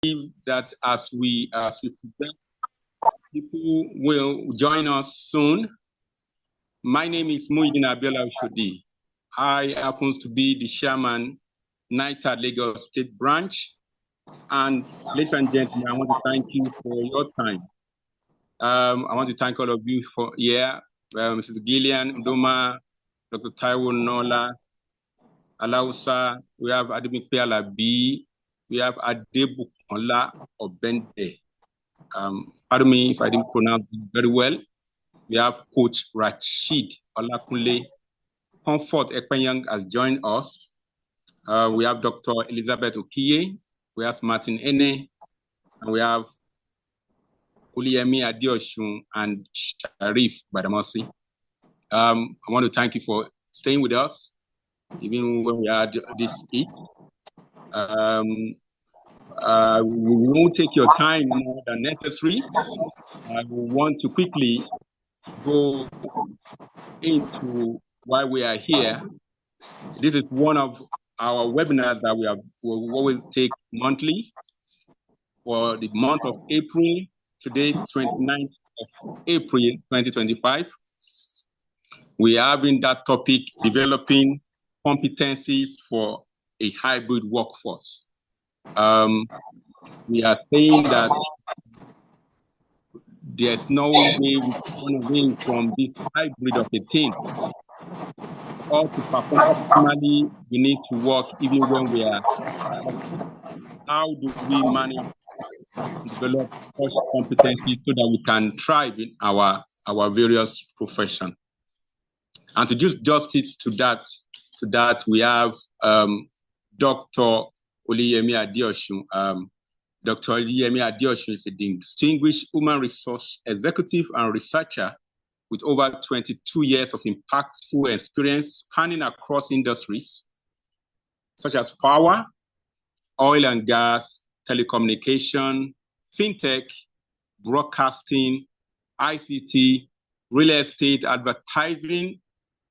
that as we present, people will join us soon. My name is Muhyiddin Abiola Oshodi. I happen to be the chairman, NITA Lagos State Branch. And ladies and gentlemen, I want to thank you for your time. I want to thank all of you for here, Mrs. Gillian, Ndoma, Dr. Taiwo Nola, Alausa, we have Ademikpe Alabi, we have Adebukola Obende. Pardon me if I didn't pronounce it very well. We have Coach Rashid Olakunle. Comfort Ekpenyang has joined us. We have Dr. Elizabeth Okiye, we have Martin Ene, and we have Uliyemi Adioshun and Sharif Badamasi. I want to thank you for staying with us, even when we had this eat. We won't take your time more than necessary. I want to quickly go into why we are here. This is one of our webinars that we always take monthly for the month of April. Today, 29th of April, 2025. We are having that topic, developing competencies for a hybrid workforce. We are saying that there's no way we can win from this hybrid of a thing. Or to perform optimally, we need to work even when we are. How do we manage to develop such competencies so that we can thrive in our various professions? And to do justice to that, we have Dr. Uliyemi Adioshun. Dr. Uliyemi Adioshun is a distinguished human resource executive and researcher with over 22 years of impactful experience spanning across industries such as power, oil and gas, telecommunication, fintech, broadcasting, ICT, real estate, advertising,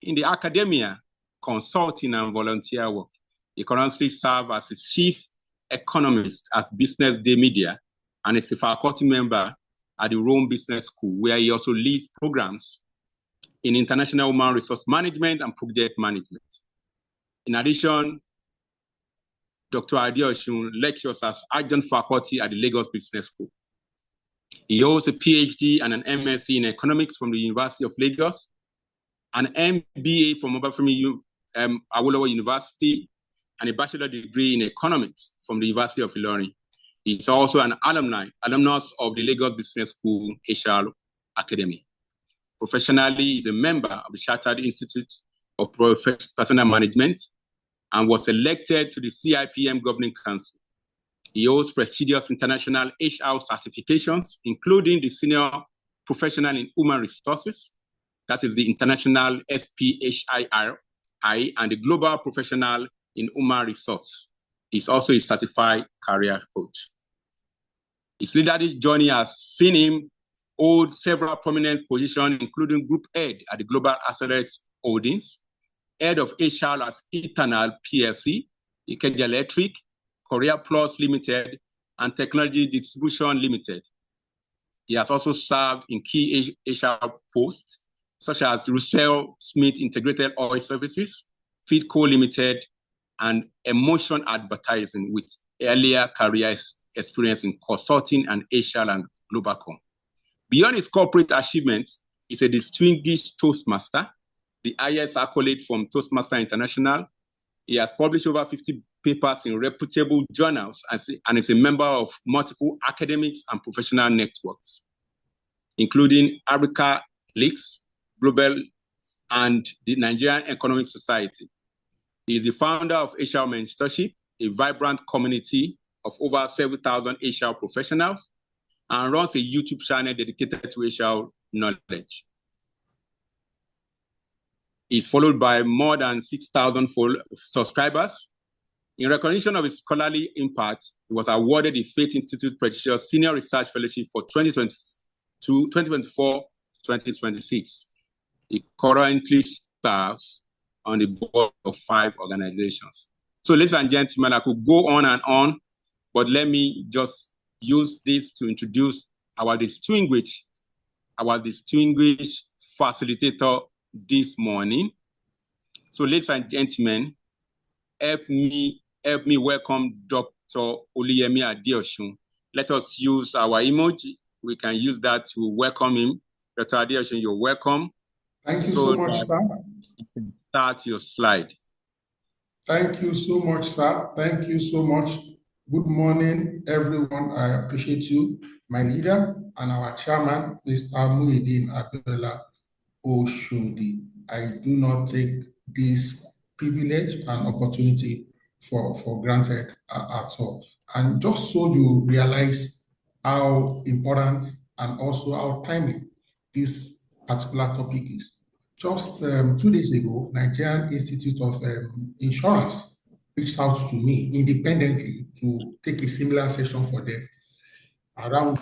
in the academia, consulting, and volunteer work. He currently serves as a chief economist at Business Day Media and is a faculty member at the Rome Business School, where he also leads programs in international human resource management and project management. In addition, Dr. Adioshun lectures as adjunct faculty at the Lagos Business School. He holds a PhD and an MSc in economics from the University of Lagos, an MBA from Obafemi Awolowo University, and a bachelor degree in economics from the University of Ilorin. He's also an alumnus of the Lagos Business School HR Academy. Professionally, he's a member of the Chartered Institute of Professional Management and was elected to the CIPM Governing Council. He holds prestigious international HR certifications, including the Senior Professional in Human Resources, that is the International SPHIRI, and the Global Professional in Human Resource. He's also a certified career coach. His leadership journey has seen him hold several prominent positions, including Group Head at the Global Accelerates Holdings, Head of HR at Eternal PLC, Ikeja Electric, Korea Plus Limited, and Technology Distribution Limited. He has also served in key HR posts, such as Russell Smith Integrated Oil Services, Feedco Limited, and Emotion Advertising, with earlier career experience in consulting and HR and Globacom. Beyond his corporate achievements, he's a distinguished Toastmaster, the highest accolade from Toastmaster International. He has published over 50 papers in reputable journals and is a member of multiple academics and professional networks, including Africa Leaks, Global, and the Nigerian Economic Society. He is the founder of HR Mentorship, a vibrant community of over 7,000 HR professionals, and runs a YouTube channel dedicated to HR knowledge. He's followed by more than 6,000 subscribers. In recognition of his scholarly impact, he was awarded the Faith Institute prestigious Senior Research Fellowship for 2024-2026. He currently serves on the board of 5 organizations. So, ladies and gentlemen, I could go on and on, But let me just use this to introduce our distinguished facilitator this morning. So, ladies and gentlemen, help me welcome Dr. Oluyemi Adeosun. Let us use our emoji. We can use that to welcome him. Dr. Adeosun, you're welcome. Thank you so much, sir. You can start your slide. Thank you so much, sir. Thank you so much. Good morning, everyone. I appreciate you, my leader, and our chairman, Mr. Muhyiddin Abiola Oshodi. I do not take this privilege and opportunity for granted at all. And just so you realize how important and also how timely this particular topic is. Just 2 days ago, Nigerian Institute of Insurance reached out to me independently to take a similar session for them around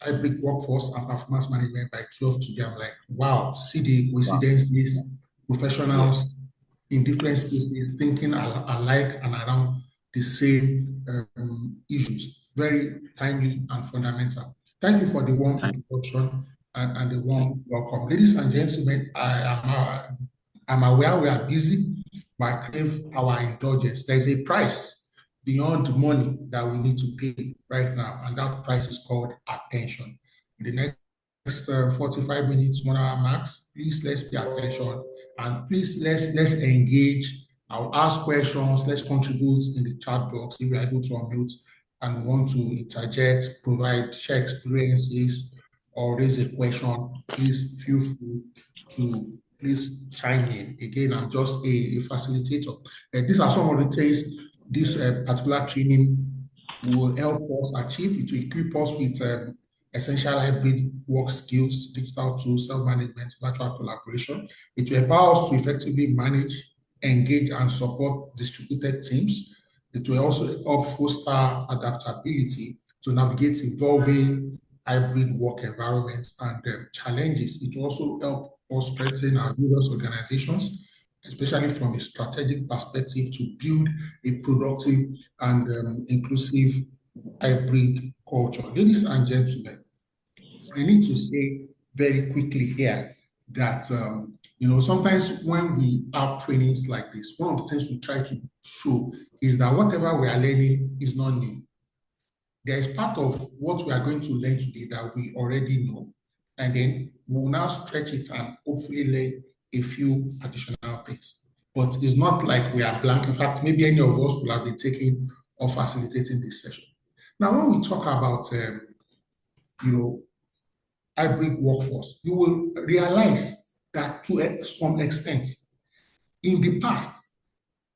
hybrid workforce and performance management by 12 today. I'm like, wow, see the coincidences, professionals in different spaces thinking alike and around the same issues. Very timely and fundamental. Thank you for the warm introduction and the warm welcome. Ladies and gentlemen, I'm aware we are busy, but I crave our indulgence. There's a price beyond money that we need to pay right now, and that price is called attention. In the next 45 minutes, 1 hour max, please let's pay attention, and please let's engage. I'll ask questions, let's contribute in the chat box if you're able to unmute and want to interject, provide, share experiences, or raise a question. Please feel free to please chime in. Again, I'm just a facilitator. These are some of the things this particular training will help us achieve. It will equip us with essential hybrid work skills, digital tools, self-management, virtual collaboration. It will empower us to effectively manage, engage, and support distributed teams. It will also help foster adaptability to navigate evolving hybrid work environments and challenges. It will also help us strengthen our various organizations, especially from a strategic perspective, to build a productive and inclusive hybrid culture. Ladies and gentlemen, I need to say very quickly here that sometimes when we have trainings like this, one of the things we try to show is that whatever we are learning is not new. There is part of what we are going to learn today that we already know, and then we'll now stretch it and hopefully learn a few additional things. But it's not like we are blank. In fact, maybe any of us will have been taking or facilitating this session. Now, when we talk about, hybrid workforce, you will realize that to some extent, in the past,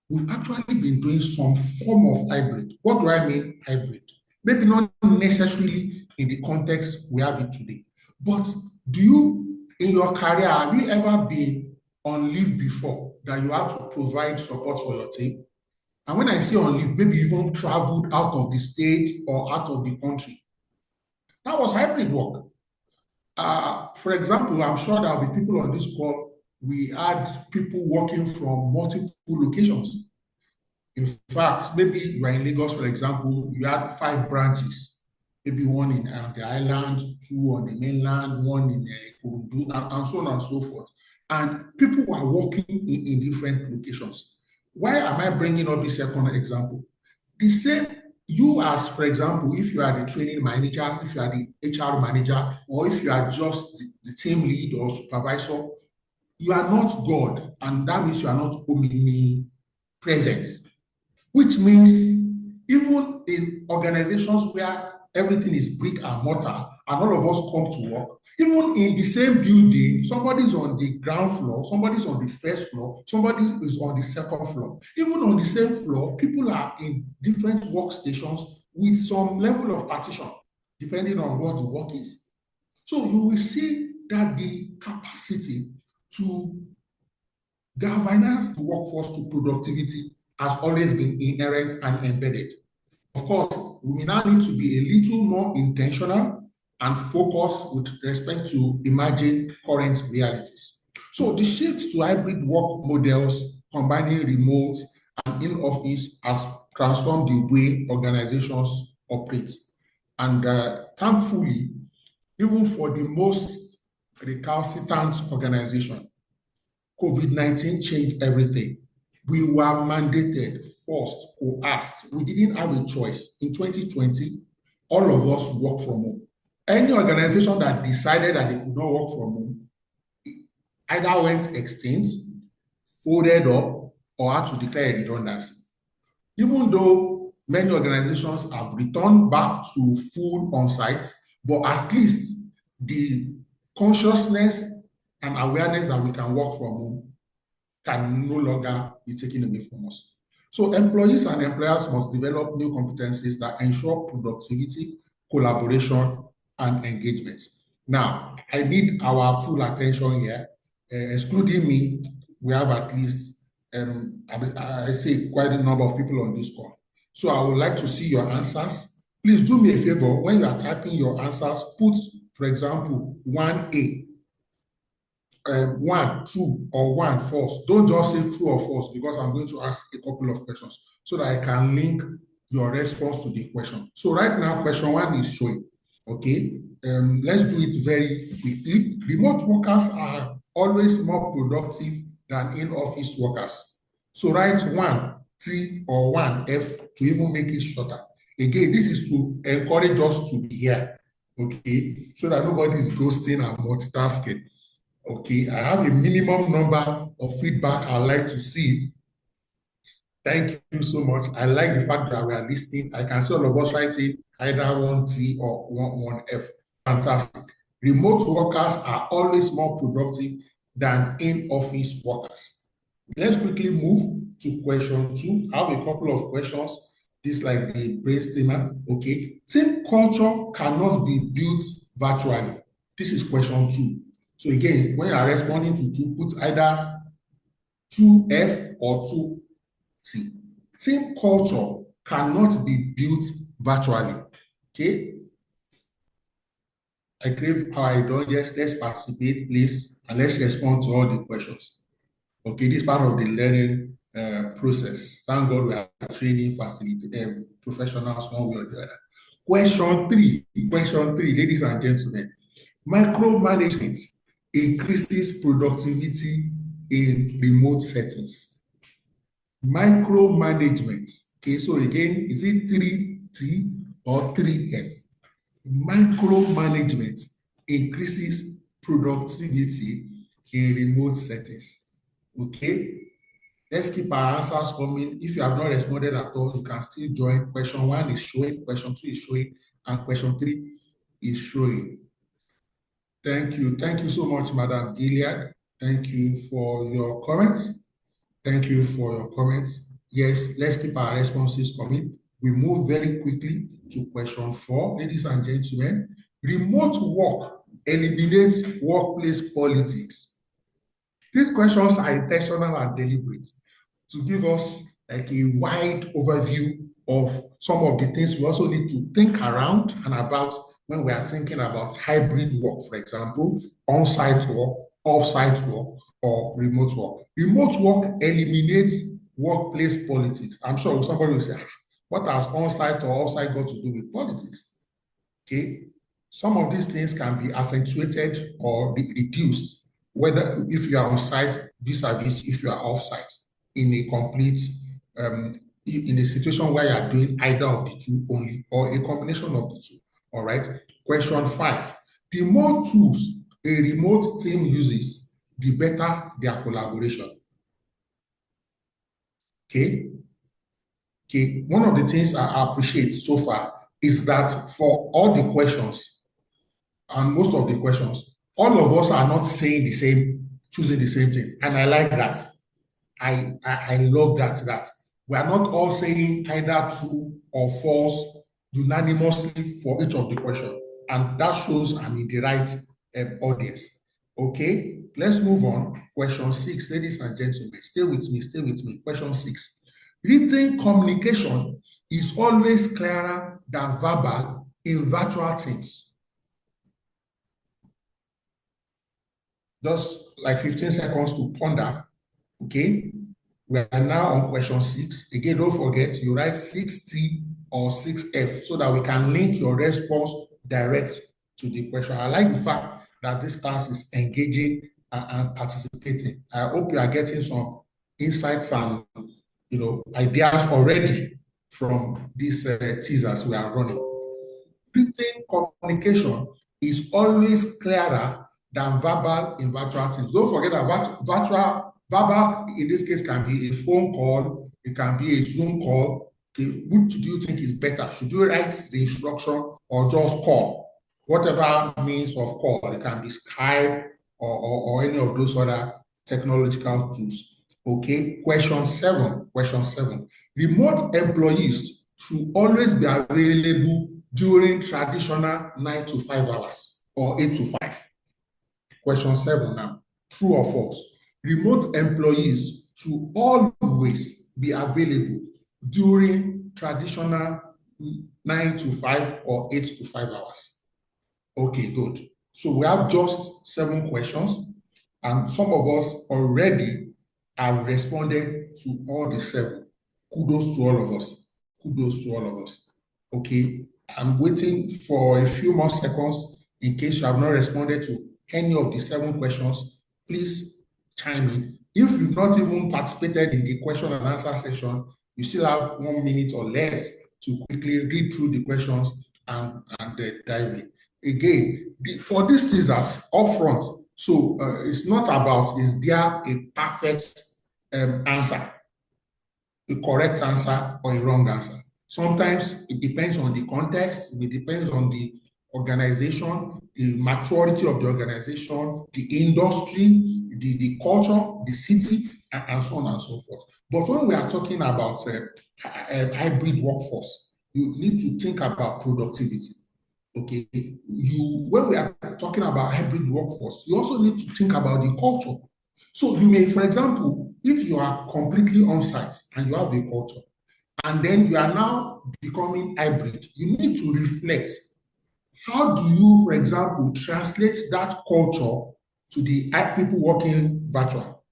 we've actually been doing some form of hybrid. What do I mean hybrid? Maybe not necessarily in the context we have it today, but do you, in your career, have you ever been on leave before that you have to provide support for your team? And when I say on leave, maybe even traveled out of the state or out of the country. That was hybrid work. For example, I'm sure there will be people on this call. We had people working from multiple locations. In fact, maybe you are in Lagos, for example, you had 5 branches, maybe one in the island, 2 on the mainland, 1 in Kurudu, and so on and so forth. And people were working in different locations. Why am I bringing up this second example? The same, you as, for example, if you are the training manager, if you are the HR manager, or if you are just the team lead or supervisor, you are not God, and that means you are not omnipresent. Which means even in organizations where everything is brick and mortar and all of us come to work, even in the same building, somebody's on the ground floor, somebody's on the first floor, somebody is on the second floor. Even on the same floor, people are in different workstations with some level of partition, depending on what the work is. So you will see that the capacity to galvanize the workforce to productivity has always been inherent and embedded. Of course, we now need to be a little more intentional and focused with respect to emerging current realities. So the shift to hybrid work models, combining remote and in-office, has transformed the way organizations operate. And thankfully, even for the most recalcitrant organization, COVID-19 changed everything. We were mandated, forced, coerced. We didn't have a choice. In 2020, all of us work from home. Any organization that decided that they could not work from home either went extinct, folded up, or had to declare redundancy. Even though many organizations have returned back to full on-site, but at least the consciousness and awareness that we can work from home can no longer be taken away from us. So employees and employers must develop new competencies that ensure productivity, collaboration, and engagement. Now, I need our full attention here. Excluding me, we have at least, I say, quite a number of people on this call. So I would like to see your answers. Please do me a favor, when you are typing your answers, put, for example, 1A, one true or one false. Don't just say true or false, because I'm going to ask a couple of questions so that I can link your response to the question. So right now, question 1 is showing. Okay, let's do it very quickly. Remote workers are always more productive than in-office workers. So write 1T or 1F to even make it shorter. Again, this is to encourage us to be here, okay, so that nobody is ghosting and multitasking. Okay, I have a minimum number of feedback I'd like to see. Thank you so much. I like the fact that we are listening. I can see all of us writing either 1T or 1F. Fantastic. Remote workers are always more productive than in-office workers. Let's quickly move to question 2. I have a couple of questions. This like the brainstormer. Okay. Team culture cannot be built virtually. This is question 2. So again, when you are responding to 2, put either 2F or 2T. Team culture cannot be built virtually. Okay. I crave how I done. Yes, let's participate, please, and let's respond to all the questions. Okay, this is part of the learning process. Thank God we are training professionals one way or the other. Question three, ladies and gentlemen. Micromanagement increases productivity in remote settings. Micromanagement. Okay, so again, is it 3T or 3F? Micromanagement increases productivity in remote settings. Okay, let's keep our answers coming. If you have not responded at all, you can still join. Question 1 is showing, question 2 is showing, and question 3 is showing. Thank you. Thank you so much, Madam Gilead. Thank you for your comments. Thank you for your comments. Yes, let's keep our responses coming. We move very quickly to question 4, ladies and gentlemen. Remote work eliminates workplace politics. These questions are intentional and deliberate to give us like a wide overview of some of the things we also need to think around and about when we are thinking about hybrid work, for example, on-site work, off-site work, or remote work. Remote work eliminates workplace politics. I'm sure somebody will say, what has on-site or off-site got to do with politics? Okay, some of these things can be accentuated or reduced, whether if you are on site vis-a-vis if you are off-site in a complete in a situation where you are doing either of the two only or a combination of the two. All right. Question 5. The more tools a remote team uses, the better their collaboration. Okay. Okay. One of the things I appreciate so far is that for all the questions and most of the questions, all of us are not saying the same, choosing the same thing. And I like that. I love that we are not all saying either true or false unanimously for each of the questions. And that shows I'm in the right audience. Okay, let's move on. Question 6, ladies and gentlemen, stay with me, stay with me. Question 6. Written communication is always clearer than verbal in virtual teams. Just like 15 seconds to ponder. Okay, We are now on question 6. Again, don't forget, you write 6T or 6F so that we can link your response direct to the question. I like the fact that this class is engaging and participating. I hope you are getting some insights and ideas already from these teasers we are running. Written communication is always clearer than verbal in virtual things. Don't forget that verbal in this case can be a phone call, it can be a Zoom call. Okay, which do you think is better? Should you write the instruction or just call? Whatever means of call, it can be Skype or any of those other technological tools. Okay, question 7. Remote employees should always be available during traditional 9 to 5 hours or 8 to 5. Question 7 now. True or false? Remote employees should always be available during traditional 9 to 5 or 8 to 5 hours. Okay, good. So we have just 7 questions, and some of us already have responded to all the 7. Kudos to all of us. Kudos to all of us. Okay, I'm waiting for a few more seconds in case you have not responded to any of the 7 questions. Please chime in. If you've not even participated in the question and answer session, you still have 1 minute or less to quickly read through the questions and dive in. Again, for these teasers upfront, so it's not about is there a perfect answer, a correct answer or a wrong answer. Sometimes it depends on the context, it depends on the organization, the maturity of the organization, the industry, the culture, the city, and so on and so forth. But when we are talking about hybrid workforce, you need to think about productivity. Okay, when we are talking about hybrid workforce, you also need to think about the culture. So you may, for example, if you are completely on site and you have the culture, and then you are now becoming hybrid, you need to reflect. How do you, for example, translate that culture to the people working virtual?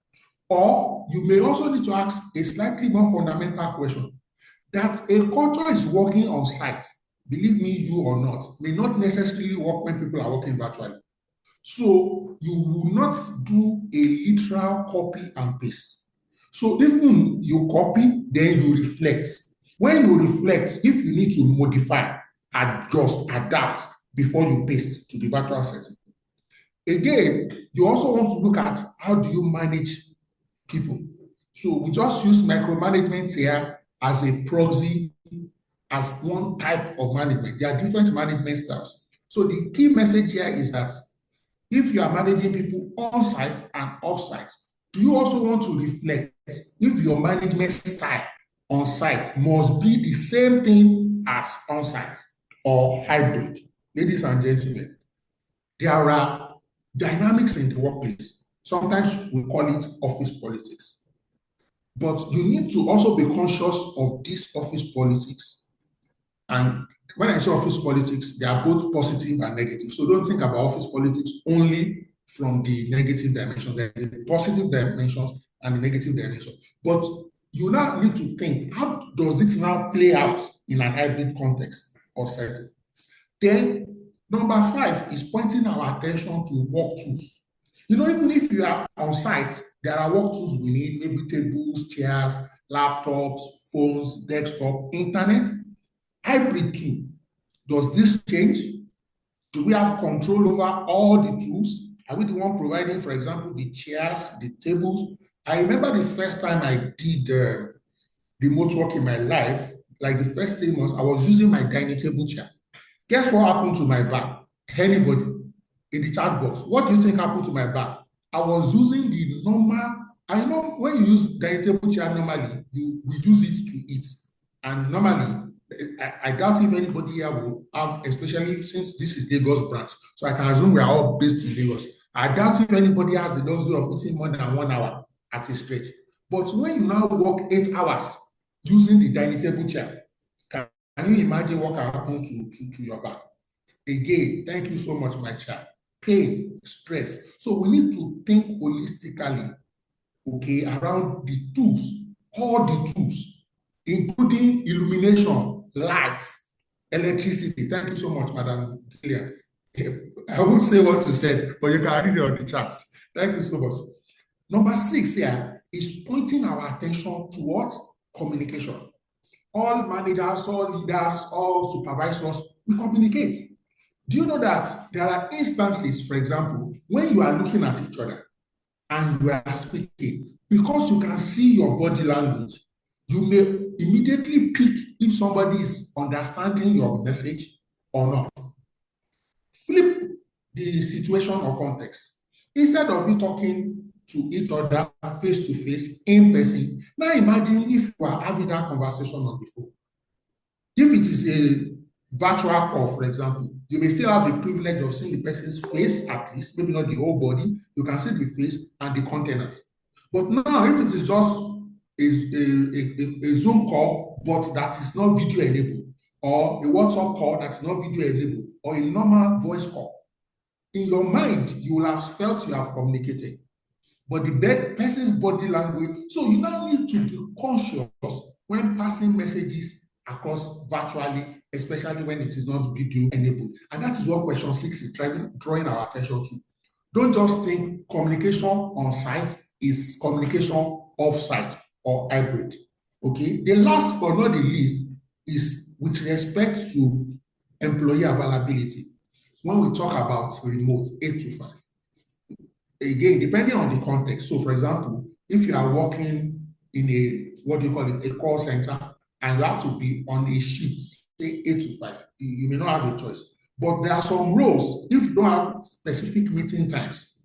Or you may also need to ask a slightly more fundamental question, that a culture is working on site, believe me, you or not, may not necessarily work when people are working virtually. So you will not do a literal copy and paste. So even you copy, then you reflect. When you reflect, if you need to modify, adjust, adapt before you paste to the virtual setting. Again, you also want to look at how do you manage people. So we just use micromanagement here as a proxy, as one type of management. There are different management styles. So the key message here is that if you are managing people on site and off site, do you also want to reflect if your management style on site must be the same thing as on site or hybrid? Ladies and gentlemen, there are dynamics in the workplace. Sometimes we call it office politics. But you need to also be conscious of this office politics. And when I say office politics, they are both positive and negative. So don't think about office politics only from the negative dimension. There are the positive dimensions and the negative dimensions. But you now need to think, how does it now play out in an hybrid context or setting? Then number 5 is pointing our attention to work tools. Even if you are on site, there are work tools we need, maybe tables, chairs, laptops, phones, desktop, internet. Hybrid too. Does this change? Do we have control over all the tools? Are we the one providing, for example, the chairs, the tables? I remember the first time I did remote work in my life, like the first 3 months, I was using my dining table chair. Guess what happened to my back? Anybody in the chat box, what do you think happened to my back? I was using the normal, I know when you use dining table chair normally, we use it to eat. And normally, I doubt if anybody here will have, especially since this is Lagos branch, so I can assume we are all based in Lagos. I doubt if anybody has the luxury of eating more than 1 hour at a stretch. But when you now work 8 hours using the dining table chair, can you imagine what can happen to your back? Again, thank you so much, my child. Pain, stress. So we need to think holistically, okay, around the tools all the tools, including illumination, lights, electricity. Thank you so much, Madam Gillian. I won't say what you said, but you can read it on the chat. Thank you so much. Number 6 here is pointing our attention towards communication. All managers, all leaders, all supervisors, we communicate. Do you know that there are instances, for example, when you are looking at each other and you are speaking, because you can see your body language, you may immediately pick if somebody is understanding your message or not. Flip the situation or context. Instead of you talking to each other face to face in person, now imagine if you are having that conversation on the phone. If it is a virtual call, for example, you may still have the privilege of seeing the person's face at least, maybe not the whole body. You can see the face and the containers. But now, if it is just a Zoom call, but that is not video enabled, or a WhatsApp call that is not video enabled, or a normal voice call, in your mind, you will have felt you have communicated. But the person's body language, so you now need to be conscious when passing messages across virtually, especially when it is not video enabled. And that is what question 6 is drawing our attention to. Don't just think communication on site is communication off site or hybrid. Okay. The last but not the least is with respect to employee availability. When we talk about remote 8 to 5, again, depending on the context. So, for example, if you are working in a, what do you call it, a call center, and you have to be on a shift, say 8 to 5, you may not have a choice. But there are some roles, if you don't have specific meeting times,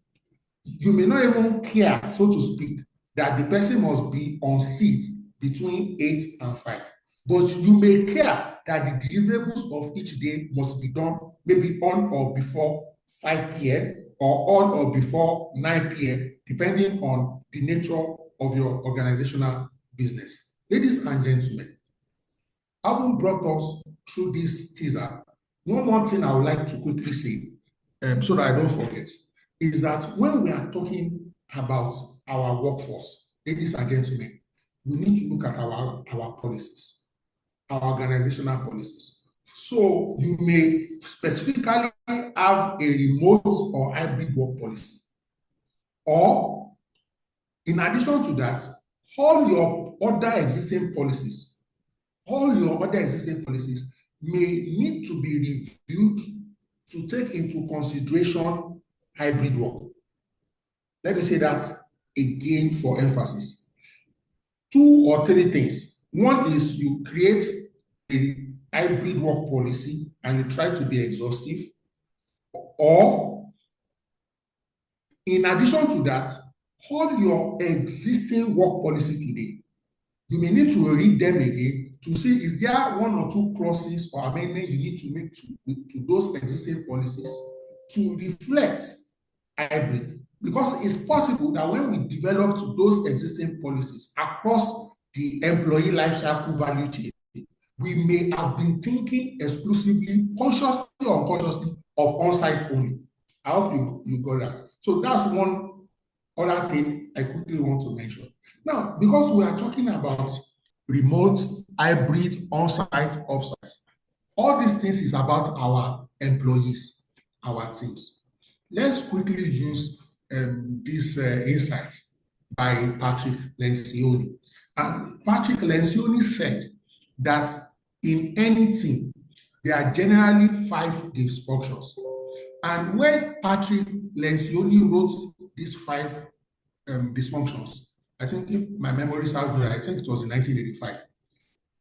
you may not even care, so to speak, that the person must be on seat between 8 and 5. But you may care that the deliverables of each day must be done maybe on or before 5 p.m. or on or before 9 p.m., depending on the nature of your organizational business. Ladies and gentlemen, having brought us through this teaser, one more thing I would like to quickly say, so that I don't forget, is that when we are talking about our workforce, ladies and gentlemen, we need to look at our policies, our organizational policies. So you may specifically have a remote or hybrid work policy. Or in addition to that, all your other existing policies may need to be reviewed to take into consideration hybrid work. Let me say that again for emphasis. 2 or 3 things. One is you create a hybrid work policy and you try to be exhaustive, or in addition to that, all your existing work policy today, you may need to read them again to see is there 1 or 2 clauses or amendment you need to make to those existing policies to reflect hybrid. Because it's possible that when we developed those existing policies across the employee life cycle value chain, we may have been thinking exclusively, consciously or unconsciously, of on-site only. I hope you got that. So that's one other thing I quickly want to mention. Now, because we are talking about remote, hybrid, on-site, off-site, all these things is about our employees, our teams. Let's quickly use this insight by Patrick Lencioni. And Patrick Lencioni said that in any team, there are generally 5 dysfunctions. And when Patrick Lencioni wrote these 5 dysfunctions, I think if my memory serves me right, I think it was in 1985,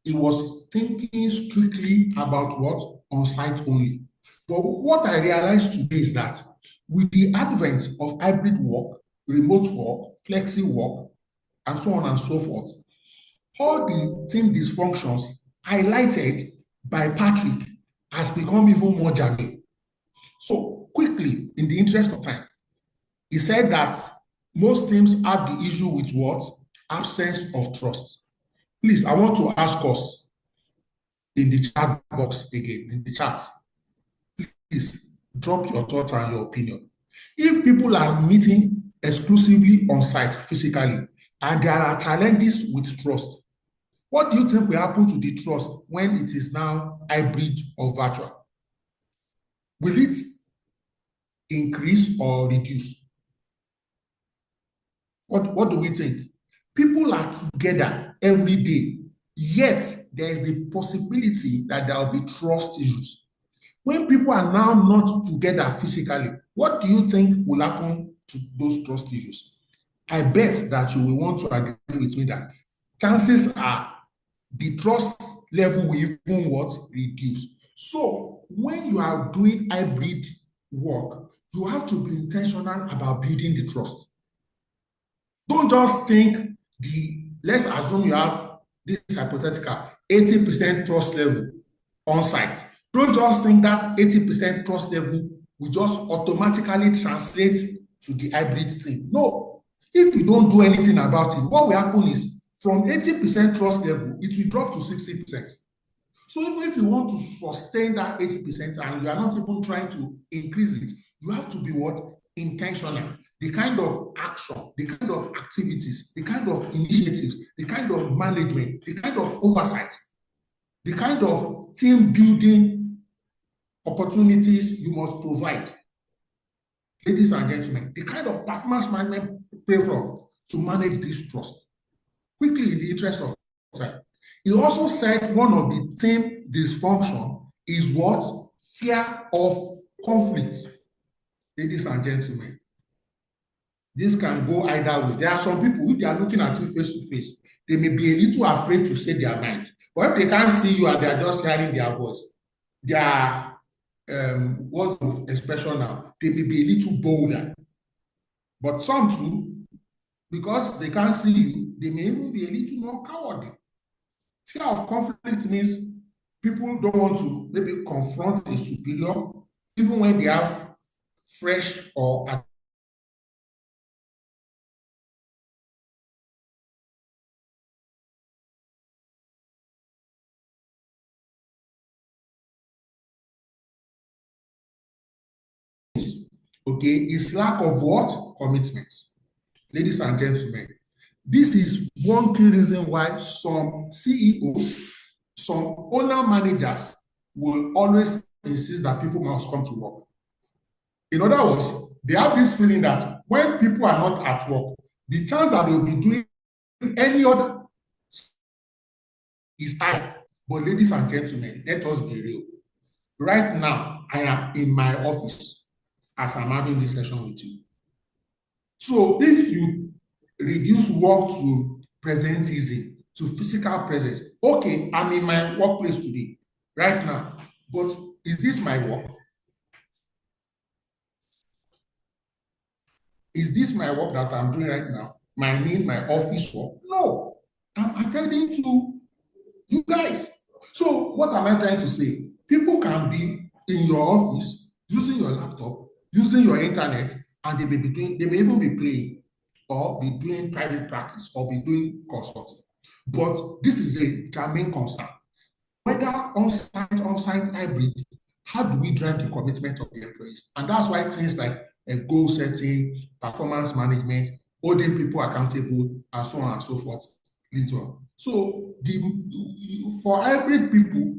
he was thinking strictly about what? On-site only. But what I realized today is that with the advent of hybrid work, remote work, flexi work, and so on and so forth, all the team dysfunctions highlighted by Patrick has become even more germane. So quickly, in the interest of time, he said that most teams have the issue with what? Absence of trust. Please, I want to ask us in the chat box again, in the chat, please drop your thoughts and your opinion. If people are meeting exclusively on site physically And there are challenges with trust. What do you think will happen to the trust when it is now hybrid or virtual? Will it increase or reduce? What do we think? People are together every day, yet there is the possibility that there will be trust issues. When people are now not together physically, what do you think will happen to those trust issues? I bet that you will want to agree with me that chances are the trust level will even what? Reduce. So when you are doing hybrid work, you have to be intentional about building the trust. Don't just think let's assume you have this hypothetical 80% trust level on site. Don't just think that 80% trust level will just automatically translate to the hybrid thing. No. If you don't do anything about it, what will happen is from 80% trust level, it will drop to 60%. So even if you want to sustain that 80% and you are not even trying to increase it, you have to be what? Intentional. The kind of action, the kind of activities, the kind of initiatives, the kind of management, the kind of oversight, the kind of team building opportunities you must provide. Ladies and gentlemen, the kind of performance management platform to manage this trust. Quickly, in the interest of time, he also said one of the team dysfunction is what? Fear of conflict. Ladies and gentlemen, this can go either way. There are some people, if they are looking at you face to face, they may be a little afraid to say their mind. But if they can't see you and they are just hearing their voice, their words of expression now, they may be a little bolder. But some too, because they can't see you, they may even be a little more cowardly. Fear of conflict means people don't want to maybe confront a superior, even when they have fresh or okay, is lack of what? Commitment. Ladies and gentlemen, this is one key reason why some CEOs, some owner managers will always insist that people must come to work. In other words, they have this feeling that when people are not at work, the chance that they'll be doing any other is high. But ladies and gentlemen, let us be real. Right now, I am in my office as I'm having this session with you. So if you reduce work to presentism, to physical presence, okay, I'm in my workplace today, right now, but is this my work? Is this my work that I'm doing right now? My office work? No, I'm attending to you guys. So what am I trying to say? People can be in your office using your laptop, using your internet, and they may even be playing or be doing private practice or be doing consulting. But this is their main concern. Whether on-site, hybrid, how do we drive the commitment of the employees? And that's why things like goal setting, performance management, holding people accountable, and so on and so forth leads on. So for hybrid people,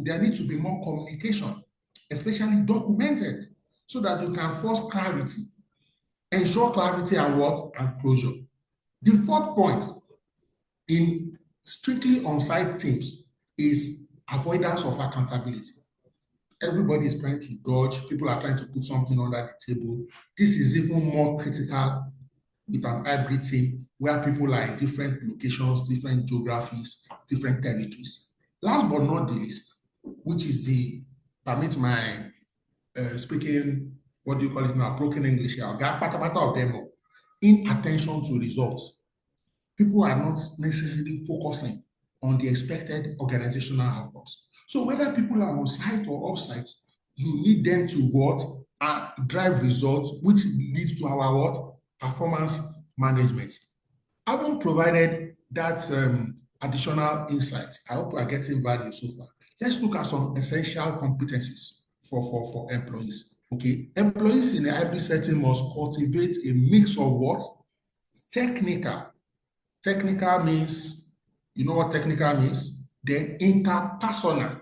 there needs to be more communication, especially documented, so that you can force clarity, ensure clarity and what? And closure. The fourth point in strictly on-site teams is avoidance of accountability. Everybody is trying to dodge, people are trying to put something under the table. This is even more critical with an hybrid team where people are in different locations, different geographies, different territories. Last but not the least, which is permit my speaking, what do you call it now, broken English here, of them, inattention to results. People are not necessarily focusing on the expected organizational outcomes. So whether people are on site or off site, you need them to what? Drive results, which leads to our what? Performance management. Having provided that additional insight, I hope we are getting value so far. Let's look at some essential competencies for employees. Okay, employees in a hybrid setting must cultivate a mix of what? Technical Technical means, you know what technical means? Then interpersonal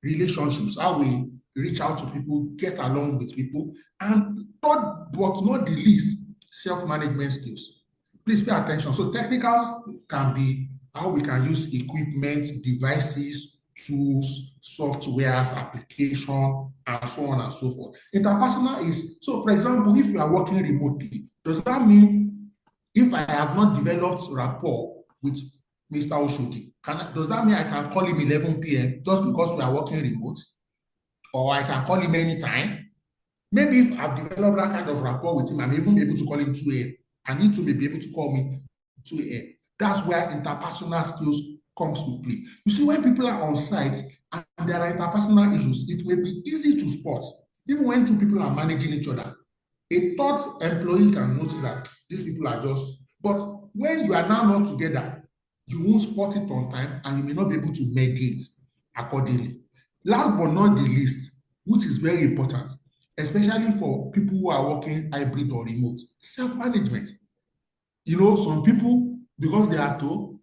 relationships, how we reach out to people, get along with people, and third but not the least, self-management skills. Please pay attention. So technical can be how we can use equipment, devices, tools, softwares, application, and so on and so forth. Interpersonal is, so for example, if you are working remotely, does that mean if I have not developed rapport with Mr. Oshodi, does that mean I can call him 11 p.m. just because we are working remote? Or I can call him anytime? Maybe if I've developed that kind of rapport with him, I'm even able to call him 2 a.m. And he too may be able to call me 2 a.m. That's where interpersonal skills comes to play. You see, when people are on site and there are interpersonal issues, it may be easy to spot, even when two people are managing each other. A third employee can notice that these people are just, but when you are now not together, you won't spot it on time and you may not be able to mediate accordingly. Last but not the least, which is very important, especially for people who are working hybrid or remote, self-management. You know, some people, because they are told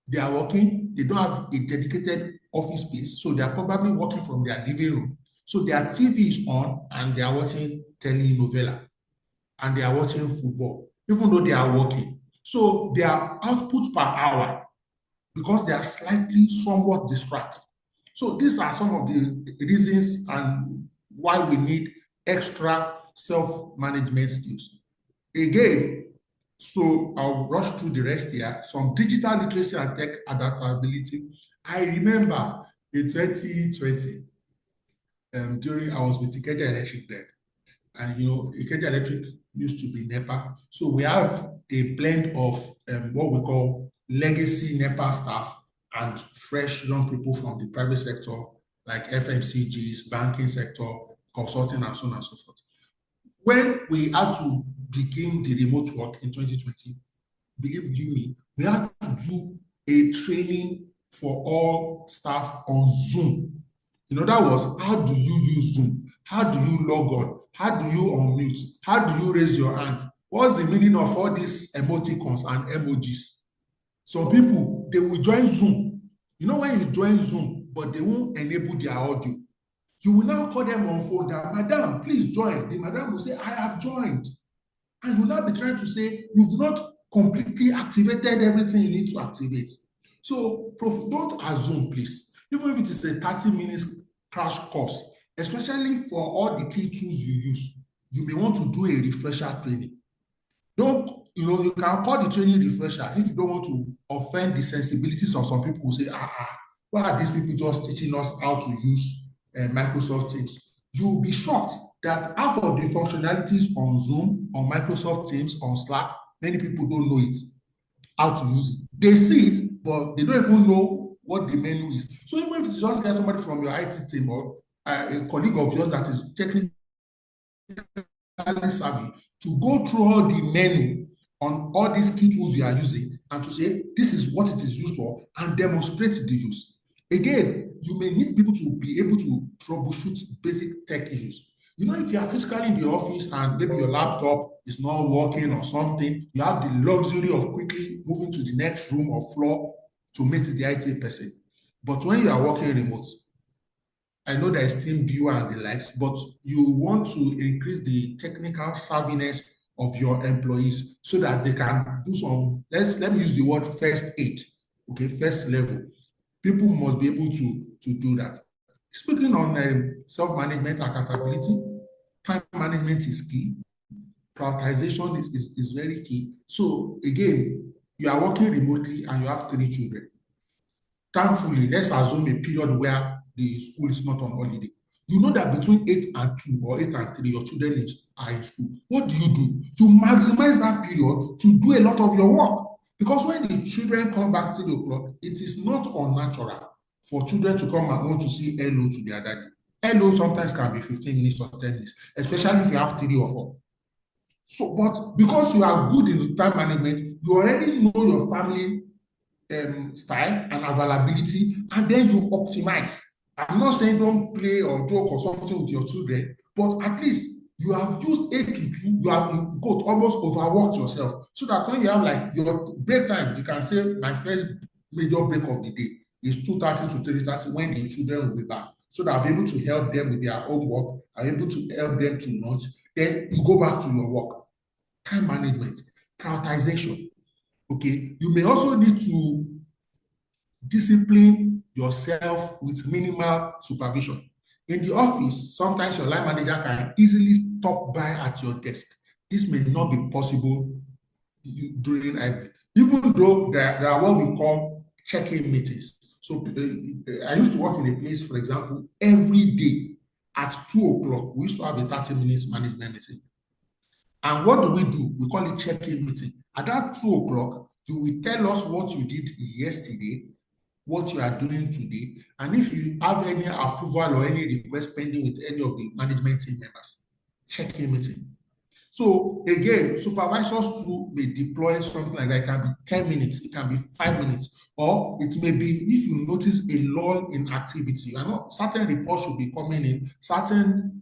they are working, they don't have a dedicated office space, so they are probably working from their living room. So their TV is on and they are watching telenovela and they are watching football, even though they are working. So their output per hour, because they are slightly somewhat distracted. So these are some of the reasons and why we need extra self-management skills. Again, so I'll rush through the rest here. Some digital literacy and tech adaptability. I remember in 2020, during I was with Ikeja Electric then, and you know, Ikeja Electric used to be NEPA. So we have a blend of what we call legacy NEPA staff and fresh young people from the private sector, like FMCGs, banking sector, consulting, and so on and so forth. When we had to begin the remote work in 2020, believe you me, we had to do a training for all staff on Zoom. In other words, how do you use Zoom? How do you log on? How do you unmute? How do you raise your hand? What's the meaning of all these emoticons and emojis? Some people, they will join Zoom. You know when you join Zoom, but they won't enable their audio. You will now call them on phone that, Madam, please join. The madam will say, I have joined. And you'll now be trying to say, you've not completely activated everything you need to activate. So don't assume, please. Even if it is a 30 minutes crash course, especially for all the key tools you use, you may want to do a refresher training. Don't, you can call the training refresher if you don't want to offend the sensibilities of some people who say, why are these people just teaching us how to use Microsoft Teams? You'll be shocked that half of the functionalities on Zoom, on Microsoft Teams, on Slack, many people don't know it, how to use it. They see it, but they don't even know what the menu is. So even if you just get somebody from your IT team or a colleague of yours that is technically savvy to go through all the menu on all these key tools you are using and to say this is what it is used for and demonstrate the use. Again, you may need people to be able to troubleshoot basic tech issues. You know, if you are physically in the office and maybe your laptop is not working or something, you have the luxury of quickly moving to the next room or floor to meet the IT person. But when you are working remote, I know there is team viewer and the likes, but you want to increase the technical savviness of your employees so that they can do some, let me use the word first aid, okay, first level. People must be able to do that. Speaking on self-management, accountability, time management is key. Prioritization is very key. So again, you are working remotely and you have 3 children. Thankfully, let's assume a period where the school is not on holiday. You know that between 8 and 2 or 8 and 3, your children are in school. What do? You maximize that period to do a lot of your work. Because when the children come back 3 o'clock, it is not unnatural for children to come and want to say hello to their daddy. Hello sometimes can be 15 minutes or 10 minutes, especially if you have 3 or 4. So, but because you are good in the time management, you already know your family style and availability, and then you optimize. I'm not saying don't play or joke or something with your children, but at least you have used 8 to 2, you have got almost overworked yourself. So that when you have like your break time, you can say my first major break of the day is 2:30 to 3:30 when the children will be back. So that I'll be able to help them with their homework, I'll be able to help them to lunch. Then you go back to your work. Time management, prioritization. Okay. You may also need to discipline yourself with minimal supervision. In the office, sometimes your line manager can easily stop by at your desk. This may not be possible during hybrid, even though there are what we call check-in meetings. So I used to work in a place, for example, every day at 2 o'clock, we used to have a 30 minutes management meeting. And what do? We call it check-in meeting. At that 2 o'clock, you will tell us what you did yesterday, what you are doing today, and if you have any approval or any request pending with any of the management team members. Check-in meeting. So again, supervisors too may deploy something like that. It can be 10 minutes, it can be 5 minutes, or it may be if you notice a lull in activity. I know certain reports should be coming in, certain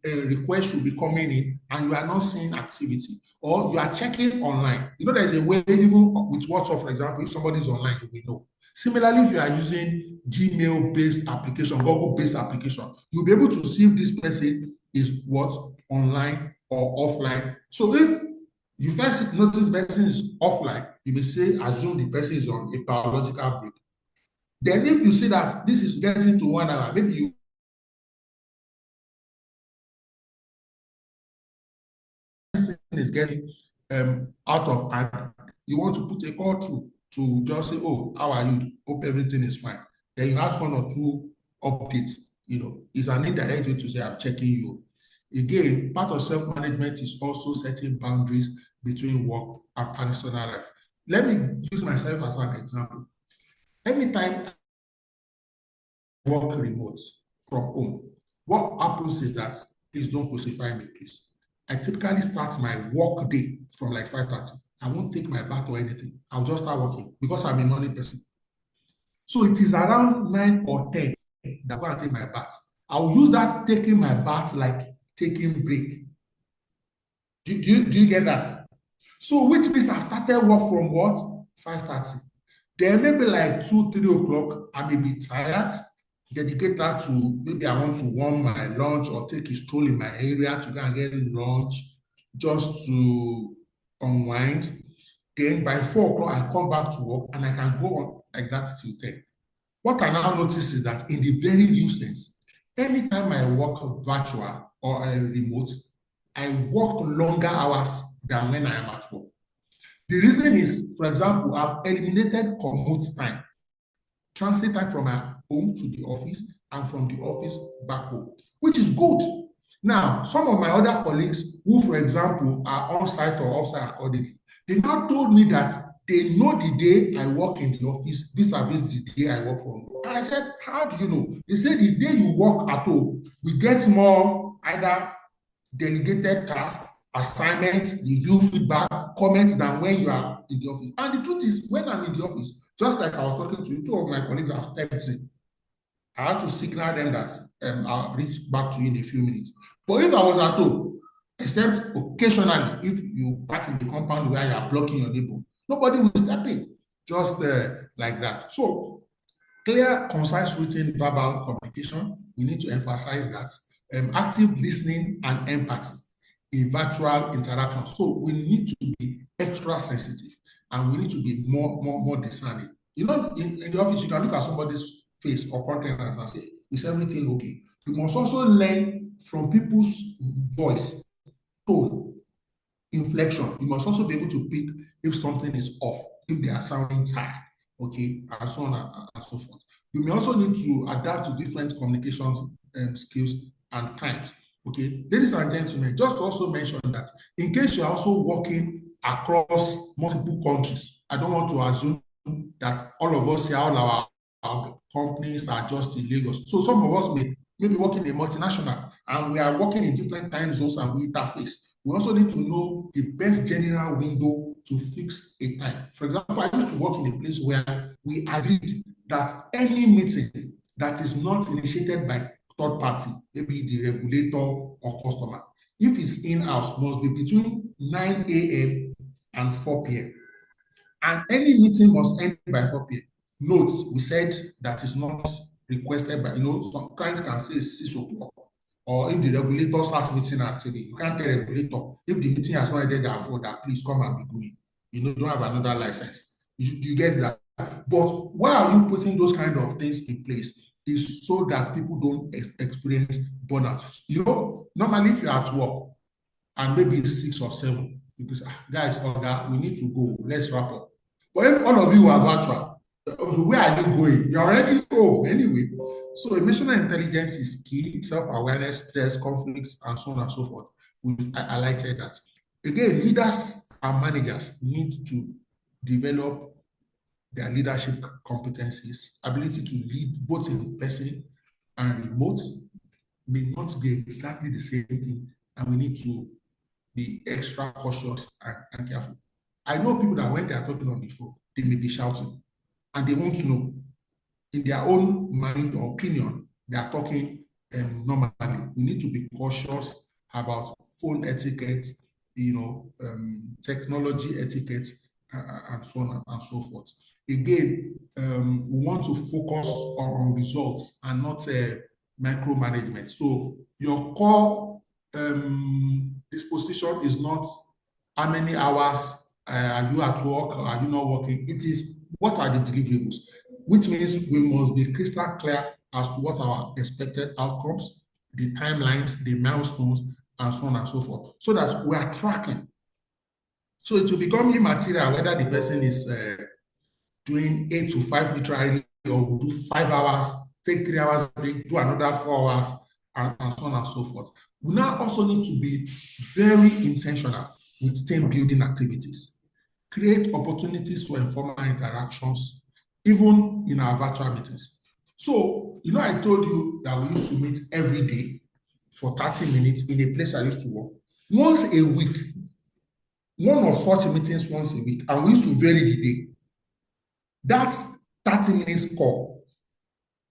requests should be coming in, and you are not seeing activity, or you are checking online. You know, there's a way, even with WhatsApp, for example, if somebody is online, you will know. Similarly, if you are using Gmail-based application, Google-based application, you'll be able to see if this person is what? Online or offline. So if you first notice the person is offline, you may say, assume the person is on a biological break. Then if you see that this is getting to 1 hour, maybe you is getting out of hand, you want to put a call through to just say, oh, how are you? Hope everything is fine. Then you ask 1 or 2 updates. It's an indirect way to say, I'm checking you. Again, part of self-management is also setting boundaries between work and personal life. Let me use myself as an example. Anytime I work remote from home, what happens is that, please don't crucify me, please. I typically start my work day from like 5:30. I won't take my bath or anything. I'll just start working because I'm a morning person. So it is around 9 or 10 that I'm going to take my bath. I'll use that taking my bath like taking break. Do you get that? So which means I started work from what? 5:30. Then maybe like 2, 3 o'clock, I may be tired, dedicate that to maybe I want to warm my lunch or take a stroll in my area to go and get lunch just to unwind. Then by 4 o'clock, I come back to work and I can go on like that till 10. What I now notice is that in the very new sense, anytime I work virtual or remote, I work longer hours than when I am at work. The reason is, for example, I've eliminated commute time, transit time from my home to the office and from the office back home, which is good. Now, some of my other colleagues who, for example, are on-site or off-site accordingly, they now told me that they know the day I work in the office vis-a-vis the day I work from home. And I said, how do you know? They said the day you work at home, we get more either delegated tasks, assignments, review feedback, comments than when you are in the office. And the truth is, when I'm in the office, just like I was talking to you, 2 of my colleagues have stepped in. I have to signal them that I'll reach back to you in a few minutes. But if I was at home, except occasionally, if you park in the compound where you are blocking your neighbor, nobody will step in, just like that. So, clear, concise written verbal communication, we need to emphasize that. Active listening and empathy in virtual interaction. So we need to be extra sensitive and we need to be more discerning. In the office, you can look at somebody's face or content and say, is everything okay? You must also learn from people's voice, tone, inflection. You must also be able to pick if something is off, if they are sounding tired, okay, and so on and so forth. You may also need to adapt to different communication skills and times. Okay, ladies and gentlemen, just to also mention that in case you're also working across multiple countries, I don't want to assume that all of us here, all our companies are just in Lagos. So some of us may be working in multinational and we are working in different time zones and we interface. We also need to know the best general window to fix a time. For example, I used to work in a place where we agreed that any meeting that is not initiated by third party, maybe the regulator or customer. If it's in-house, must be between 9 a.m. and 4 p.m. And any meeting must end by 4 p.m. Note, we said that is not requested by, some clients can say 6 o'clock. Or if the regulator starts meeting at 3, you can't tell the regulator, if the meeting has not ended at 4, that please come and be going. You don't have another license. You get that? But why are you putting those kind of things in place? Is so that people don't experience burnout. Normally if you're at work and maybe it's 6 or 7, you can say, guys, we need to go. Let's wrap up. But if all of you are virtual, where are you going? You're already home anyway. So emotional intelligence is key, self-awareness, stress, conflicts, and so on and so forth. I highlighted that. Again, leaders and managers need to develop their leadership competencies, ability to lead both in person and remote may not be exactly the same thing, and we need to be extra cautious and careful. I know people that when they are talking on the phone, they may be shouting and they won't know. In their own mind or opinion, they are talking normally. We need to be cautious about phone etiquette, technology etiquette, and so on and so forth. Again, we want to focus on results and not micromanagement. So your core disposition is not how many hours are you at work or are you not working. It is what are the deliverables, which means we must be crystal clear as to what our expected outcomes, the timelines, the milestones, and so on and so forth, so that we are tracking. So it will become immaterial whether the person is doing 8 to 5 literally, or will do 5 hours, take 3 hours break, do another 4 hours, and so on and so forth. We now also need to be very intentional with team building activities. Create opportunities for informal interactions, even in our virtual meetings. So, I told you that we used to meet every day for 30 minutes in a place I used to work. Once a week, one of such meetings once a week, and we used to vary the day. That's 30 minutes call.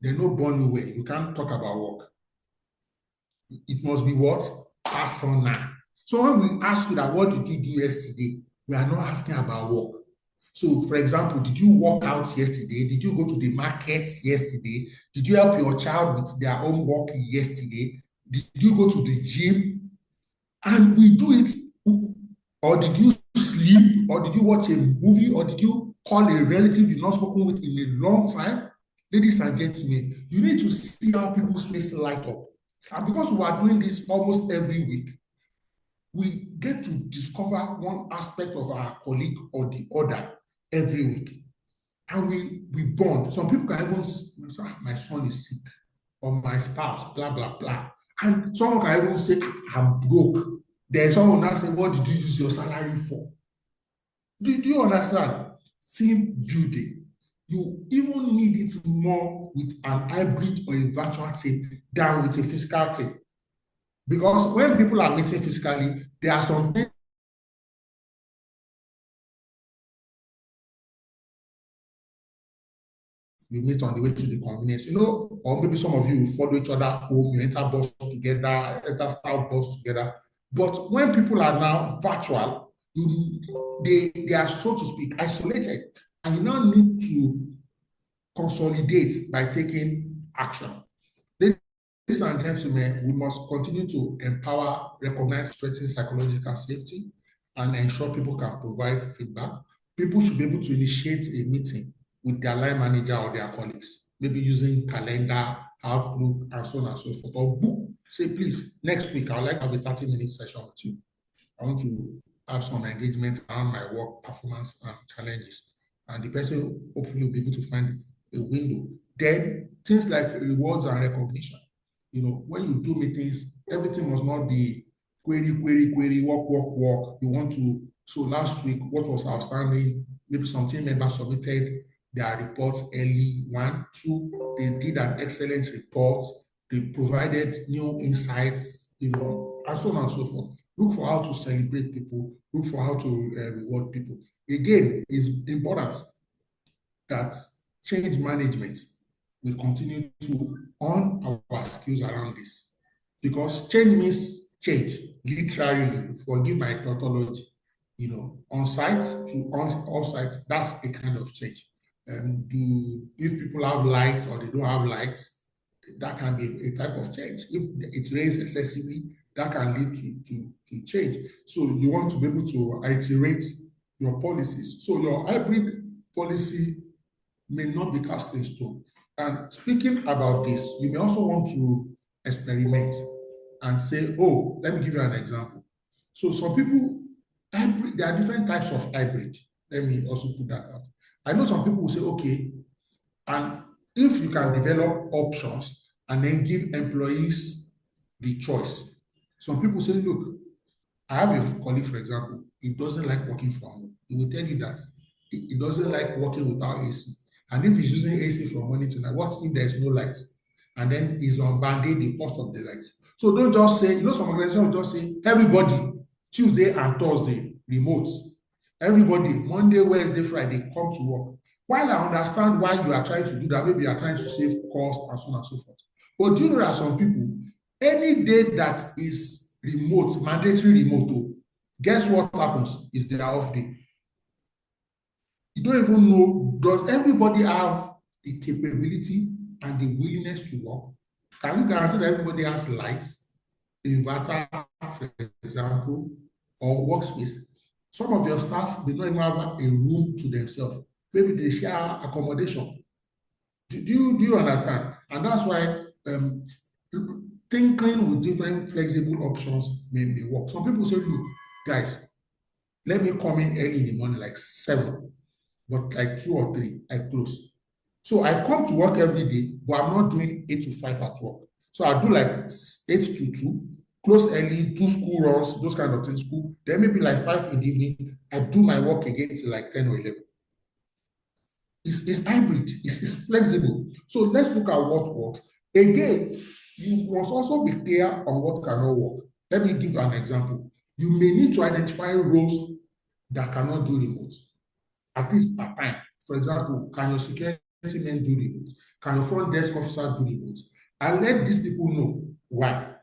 They no burn you well. You can't talk about work. It must be what? Personal. So when we ask you that, what did you do yesterday? We are not asking about work. So, for example, did you walk out yesterday? Did you go to the markets yesterday? Did you help your child with their homework yesterday? Did you go to the gym? And we do it. Or did you sleep? Or did you watch a movie? Or did you call a relative you've not spoken with in a long time? Ladies and gentlemen, you need to see how people's faces light up. And because we are doing this almost every week, we get to discover one aspect of our colleague or the other every week. And we bond. Some people can even say, my son is sick, or my spouse, blah, blah, blah. And someone can even say, I'm broke. Then someone will now say, what did you use your salary for? Do you understand? Team building. You even need it more with an hybrid or a virtual team than with a physical team. Because when people are meeting physically, there are some things you meet on the way to the convenience, or maybe some of you follow each other home, you enter bus together, enter style bus together. But when people are now virtual, they are, so to speak, isolated, and you now need to consolidate by taking action. Ladies and gentlemen, we must continue to empower, recognize, strengthen psychological safety, and ensure people can provide feedback. People should be able to initiate a meeting with their line manager or their colleagues, maybe using calendar, Outlook, and so on and so forth, or book. Say, please, next week, I would like to have a 30-minute session with you. I want to have some engagement around my work performance and challenges. And the person hopefully will be able to find a window. Then things like rewards and recognition. When you do meetings, everything must not be query, work. You want to, so last week, what was outstanding? Maybe some team members submitted their reports early. 1, 2, they did an excellent report. They provided new insights, and so on and so forth. Look for how to celebrate people. Look for how to reward people. Again, it's important that change management we continue to hone our skills around this. Because change means change, literally, forgive my tautology, on site to on site, that's a kind of change. If people have lights or they don't have lights, that can be a type of change. If it rains excessively, that can lead to change. So you want to be able to iterate your policies. So your hybrid policy may not be cast in stone. And speaking about this, you may also want to experiment and say, oh, let me give you an example. So some people, there are different types of hybrid. Let me also put that out. I know some people will say, okay, and if you can develop options and then give employees the choice. Some people say, look, I have a colleague, for example, he doesn't like working from home. He will tell you that he doesn't like working without AC. And if he's using AC from morning to night, what if there's no light? And then he's on banding the cost of the lights. So don't just say, some organizations will just say, everybody, Tuesday and Thursday, remote. Everybody, Monday, Wednesday, Friday, come to work. While I understand why you are trying to do that, maybe you are trying to save cost and so on and so forth. But do you know that some people, any day that is remote, mandatory remote, guess what happens? Is their off day. You don't even know, does everybody have the capability and the willingness to work? Can you guarantee that everybody has lights, inverter, for example, or workspace? Some of your staff, they don't even have a room to themselves. Maybe they share accommodation. Do you understand? And that's why thinking with different flexible options may work. Some people say, look, guys, let me come in early in the morning, like 7, but like 2 or 3, I close. So I come to work every day, but I'm not doing 8 to 5 at work. So I do like 8 to 2, close early, do school runs, those kind of things, school. Then maybe like 5 in the evening, I do my work again till like 10 or 11. It's hybrid, it's flexible. So let's look at what works. Again, you must also be clear on what cannot work. Let me give you an example. You may need to identify roles that cannot do remote, at least part time. For example, can your security men do remote? Can your front desk officer do remote? And let these people know why.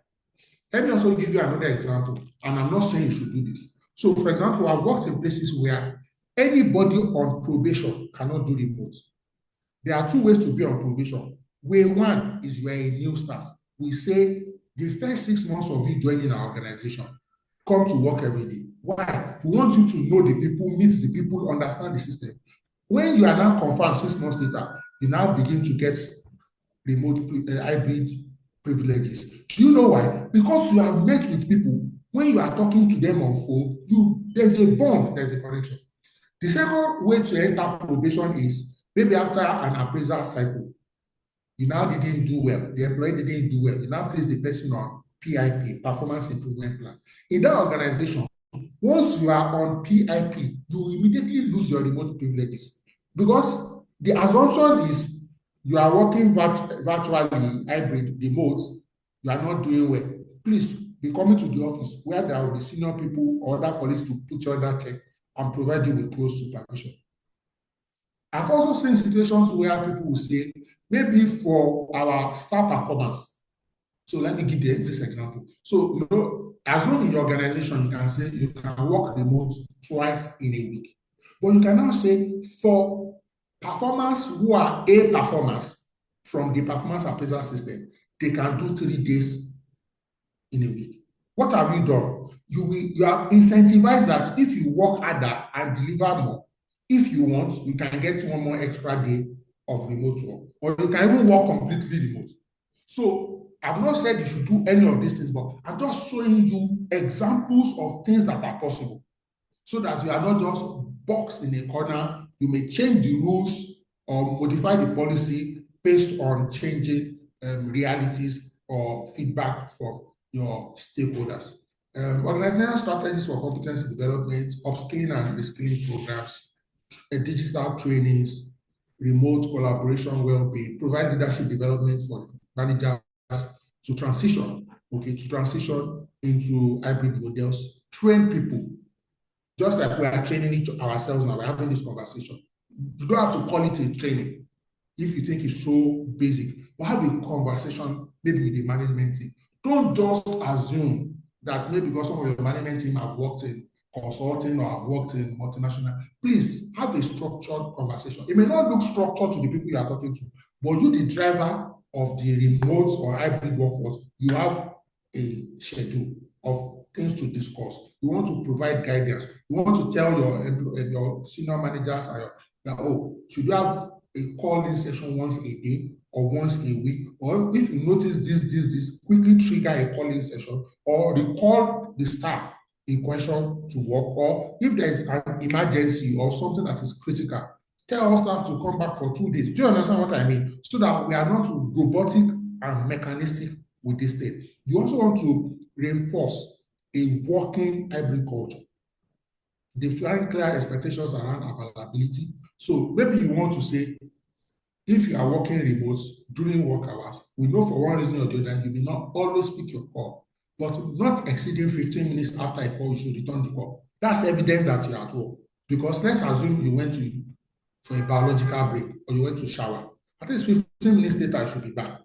Let me also give you another example, and I'm not saying you should do this. So, for example, I've worked in places where anybody on probation cannot do remote. There are 2 ways to be on probation. Way 1 is you are a new staff. We say the first 6 months of you joining our organization, come to work every day. Why? We want you to know the people, meet the people, understand the system. When you are now confirmed 6 months later, you now begin to get remote hybrid privileges. Do you know why? Because you have met with people. When you are talking to them on phone, there's a bond, there's a connection. The second way to enter probation is maybe after an appraisal cycle, you now didn't do well, the employee didn't do well, you now place the person on PIP, Performance Improvement Plan. In that organization, once you are on PIP, you immediately lose your remote privileges because the assumption is you are working virtually, hybrid, remote, you are not doing well. Please be coming to the office where there will be senior people or other colleagues to put you under check and provide you with close supervision. I've also seen situations where people will say, maybe for our star performance. So let me give this example. So, assume in your organization, you can say you can work remote twice in a week. But you cannot say for performers who are A performers from the performance appraisal system, they can do 3 days in a week. What have you done? You have incentivized that if you work harder and deliver more, if you want, you can get 1 more extra day of remote work, or you can even work completely remote. So I've not said you should do any of these things, but I'm just showing you examples of things that are possible so that you are not just boxed in a corner. You may change the rules or modify the policy based on changing realities or feedback from your stakeholders. Organizational strategies for competency development, upskilling and reskilling programs, digital trainings, remote collaboration well-being, provide leadership development for managers to transition into hybrid models, train people, just like we are training ourselves now, we're having this conversation. You don't have to call it a training. if you think it's so basic, but have a conversation maybe with the management team. Don't just assume that maybe because some of your management team have worked in consulting or have worked in multinational. Please have a structured conversation. It may not look structured to the people you are talking to, but you, the driver of the remote or hybrid workforce, you have a schedule of things to discuss. You want to provide guidance. You want to tell your senior managers that, oh, should you have a call-in session once a day or once a week, or if you notice this, quickly trigger a call-in session or recall the staff in question to work, or if there is an emergency or something that is critical, tell our staff to come back for 2 days. Do you understand what I mean? So that we are not robotic and mechanistic with this thing. You also want to reinforce a working hybrid culture. Define clear expectations around availability. So maybe you want to say, if you are working remote during work hours, we know for one reason or the other, you may not always pick your call, but not exceeding 15 minutes after a call, you should return the call. That's evidence that you're at work. Because let's assume you went for a biological break or you went to shower. At least 15 minutes later, you should be back.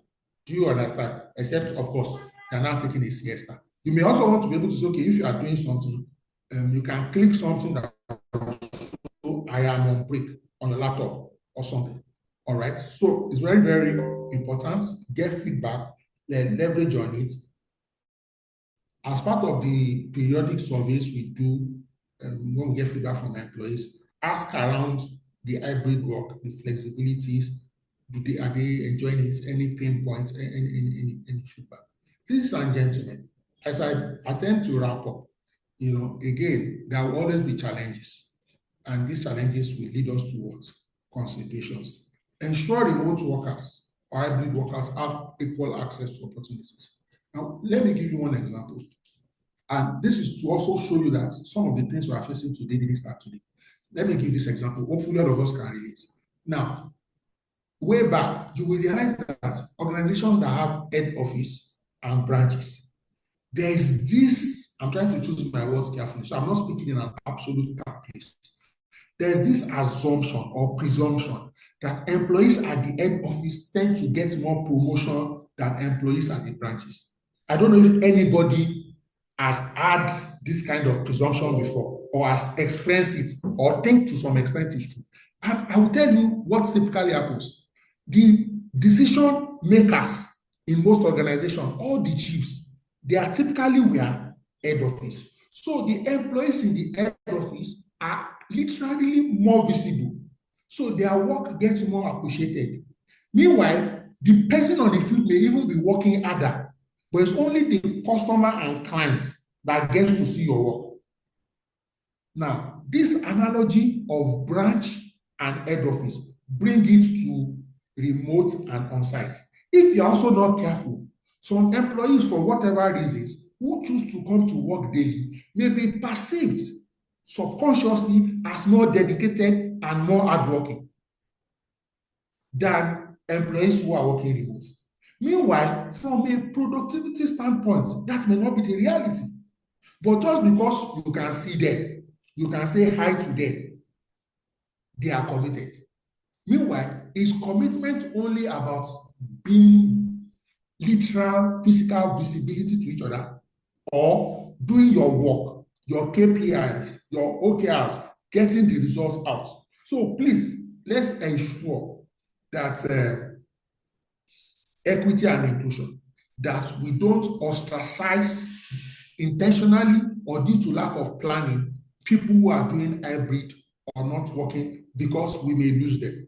Do you understand? Except, of course, you're now taking a siesta. You may also want to be able to say, okay, if you are doing something, you can click something that I am on break on the laptop or something. All right. So it's very, very important. Get feedback, leverage on it. As part of the periodic surveys we do when we get feedback from employees, ask around the hybrid work, the flexibilities. Are they enjoying it? Any pain points? Any feedback? Ladies and gentlemen, as I attempt to wrap up, again, there will always be challenges, and these challenges will lead us towards considerations. Ensure remote workers or hybrid workers have equal access to opportunities. Now, let me give you one example. And this is to also show you that some of the things we are facing today didn't start today. Let me give this example. Hopefully, all of us can relate. Now, way back, you will realize that organizations that have head office and branches, there is this, I'm trying to choose my words carefully, so I'm not speaking in an absolute case. There's this assumption or presumption that employees at the head office tend to get more promotion than employees at the branches. I don't know if anybody has had this kind of presumption before or has experienced it or think to some extent it's true. And I will tell you what typically happens. The decision makers in most organizations, all the chiefs, they are typically where head office. So the employees in the head office are literally more visible. So their work gets more appreciated. Meanwhile, the person on the field may even be working harder, but it's only the customer and clients that gets to see your work. Now, this analogy of branch and head office, bring it to remote and on-site. If you're also not careful, some employees, for whatever reasons, who choose to come to work daily may be perceived subconsciously as more dedicated and more hardworking than employees who are working remote. Meanwhile, from a productivity standpoint, that may not be the reality. But just because you can see them, you can say hi to them, they are committed. Meanwhile, is commitment only about being literal physical visibility to each other, or doing your work, your KPIs, your OKRs, getting the results out? So please, let's ensure that equity and inclusion, that we don't ostracize intentionally or due to lack of planning people who are doing hybrid or not working, because we may lose them.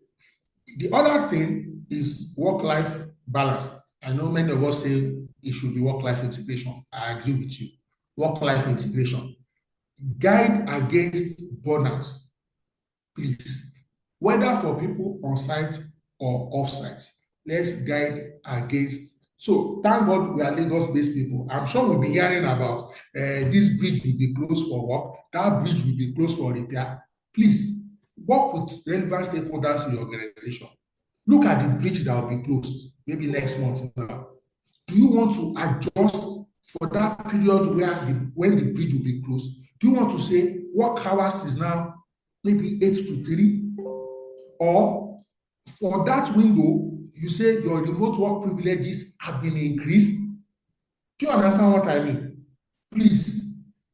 The other thing is work-life balance. I know many of us say it should be work-life integration. I agree with you. Work-life integration. Guide against burnout, please. Whether for people on site or off site, let's guide against. So thank God we are Lagos-based people. I'm sure we'll be hearing about this bridge will be closed for work, that bridge will be closed for repair. Please work with relevant stakeholders in your organization. Look at the bridge that will be closed maybe next month now. Do you want to adjust for that period when the bridge will be closed? Do you want to say work hours is now maybe 8 to 3, or For that window, you say your remote work privileges have been increased. Do you understand what I mean? Please,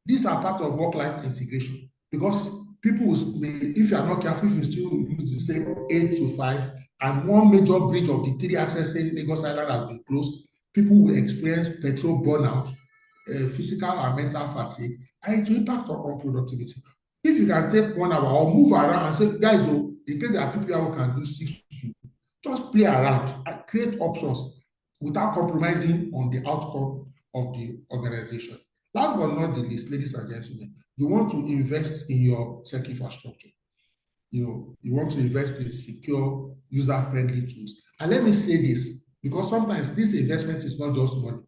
these are part of work-life integration because people may, if you are not careful, if you still use the same 8 to 5, and one major bridge of the three accessing Lagos Island has been closed, people will experience petrol burnout, physical and mental fatigue, and it will impact on productivity. If you can take 1 hour or move around and say, guys, oh, in case there are people who can do 6 to 2, just play around and create options without compromising on the outcome of the organization. Last but not the least, ladies and gentlemen, you want to invest in your tech infrastructure. You want to invest in secure, user-friendly tools. And let me say this, because sometimes this investment is not just money.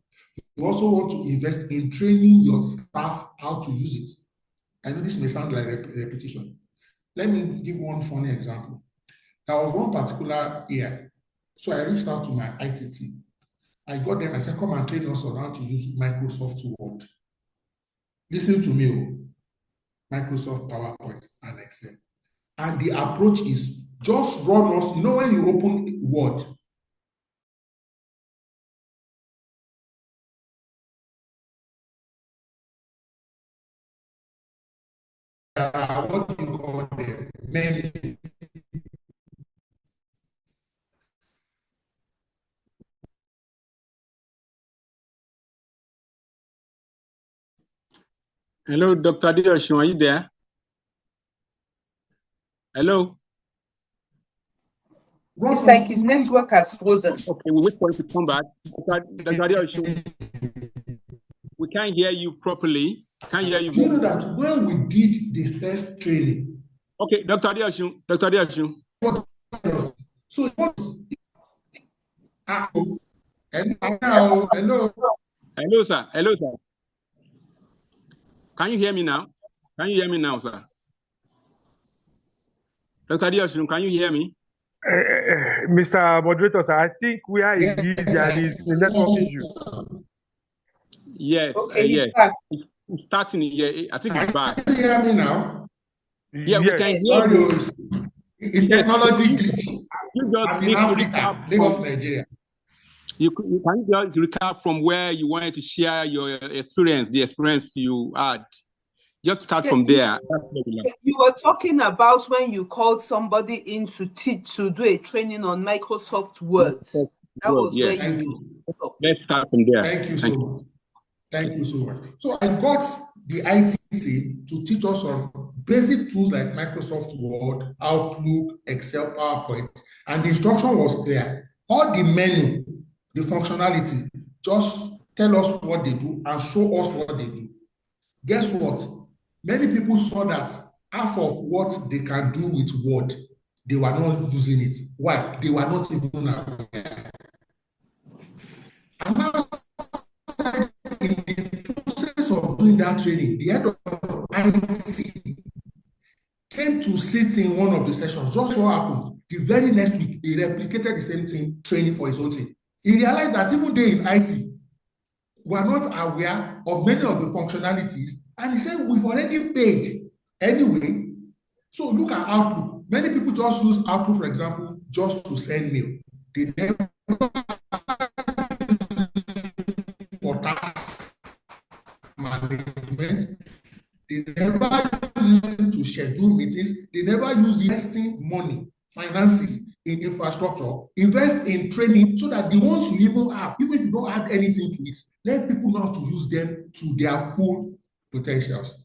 You also want to invest in training your staff how to use it. I know this may sound like repetition. Let me give one funny example. There was one particular year, so I reached out to my IT team. I got them, I said, come and train us on how to use Microsoft Word. Listen to me, Microsoft PowerPoint and Excel. And the approach is just run us, when you open Word, what do you call them? Many. Hello, Dr. Adeosun, are you there? Hello? It's like his network has frozen. Okay, we wait for him to come back. Dr. Adeosun, we can't hear you properly. Can't hear you. Do you know that when we did the first training? Okay, Dr. Adeosun. So hello. Hello, sir. Can you hear me now? Sir? Dr. Adeosun, can you hear me? Mr. Moderator, sir, I think where he is, there is a network issue. Yes, Okay, yes. It's starting. Yeah, I think it's back. Can you hear me now? Yeah, we can hear you. It's technology glitch. You just I'm need in Africa, Lagos, Nigeria. You can just recap from where you wanted to share your experience, the experience you had. Just start from there. You were talking about when you called somebody in to do a training on Microsoft Word. That was where you. Let's start from there. Thank you so much. Thank you so much. So I got the IT team to teach us on basic tools like Microsoft Word, Outlook, Excel, PowerPoint, and the instruction was clear. All the menu, the functionality, just tell us what they do and show us what they do. Guess what? Many people saw that half of what they can do with Word, they were not using it. Why? They were not even aware. And now, in the process of doing that training, the head of IT came to sit in one of the sessions. Just what happened? The very next week, he replicated the same thing, training for his own team. He realized that even they in IT were not aware of many of the functionalities, and he said, we've already paid anyway. So look at Outlook. Many people just use Outlook, for example, just to send mail. They never for task management. They never use it to schedule meetings. They never use investing money, finances in infrastructure, invest in training so that the ones you even have, even if you don't add anything to it, let people know how to use them to their full potentials.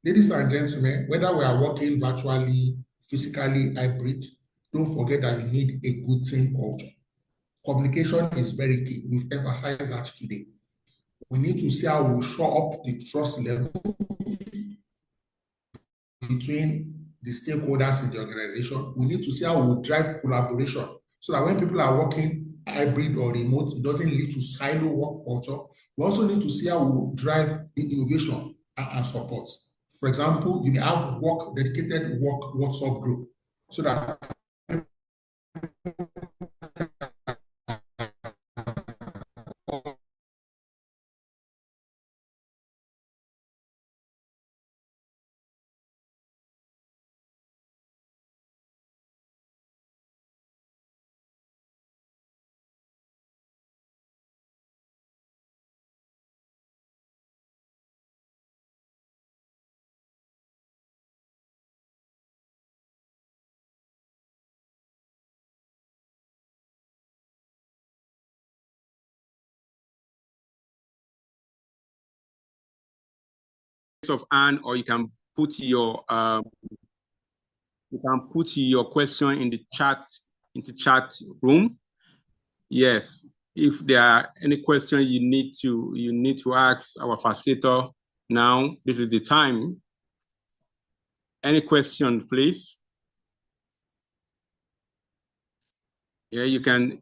Ladies and gentlemen, whether we are working virtually, physically, hybrid, don't forget that you need a good team culture. Communication is very key. We've emphasized that today. We need to see how we show up the trust level between the stakeholders in the organization. We need to see how we drive collaboration so that when people are working hybrid or remote, it doesn't lead to silo work culture. We also need to see how we drive the innovation and support. For example, you may have dedicated work WhatsApp group so that of hand, or you can put your question in the chat, chat room. Yes, if there are any questions you need to ask our facilitator now, this is the time. Any question, please? Yeah, you can.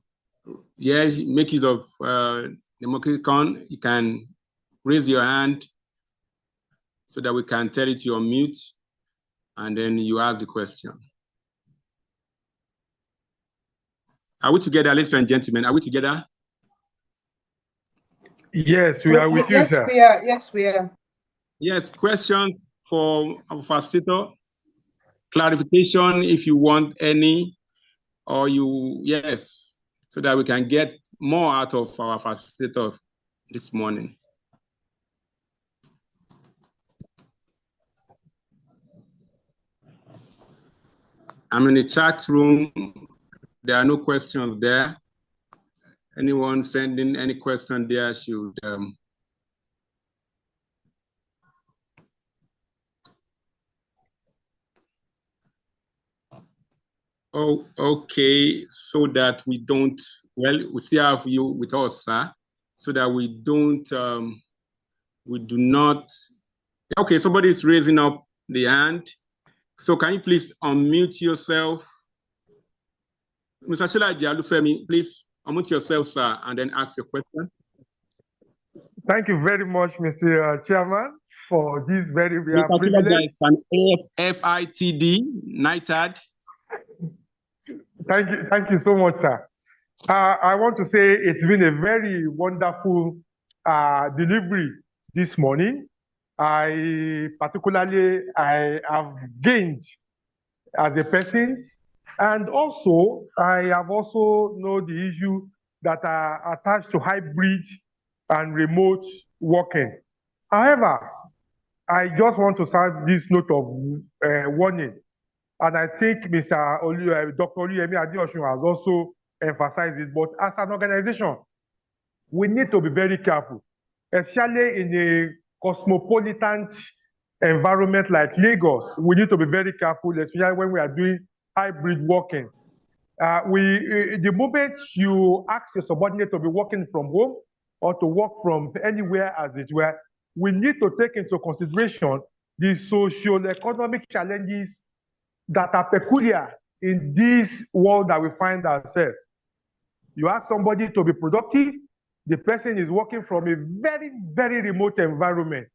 Yes, make use of the microphone. You can raise your hand so that we can tell it you're mute, and then you ask the question. Are we together, ladies and gentlemen? Are we together? Yes, we are with you, yes, sir. We are. Yes, we are. Yes, question for our facilitator. Clarification if you want any, or yes, so that we can get more out of our facilitator this morning. I'm in the chat room. There are no questions there. Anyone sending any question there should oh, okay, so that we don't, well, we still have you with us, sir, so that we do not, okay, somebody is raising up the hand. So can you please unmute yourself? Mr. Shila Jalufemi, please unmute yourself, sir, and then ask your question. Thank you very much, Mr. Chairman, for this very rare Mr. privilege. An FITD, NITAD. Thank you so much, sir. I want to say it's been a very wonderful delivery this morning. I have gained as a person, and also I have also know the issue that are attached to hybrid and remote working. However, I just want to serve this note of warning, and I think Dr. Oluyemi Adeosun has also emphasized it. But as an organization, we need to be very careful, especially in a cosmopolitan environment like Lagos. We need to be very careful, especially when we are doing hybrid working. The moment you ask your subordinate to be working from home or to work from anywhere, as it were, we need to take into consideration the socio-economic challenges that are peculiar in this world that we find ourselves. You ask somebody to be productive, the person is working from a very, very remote environment.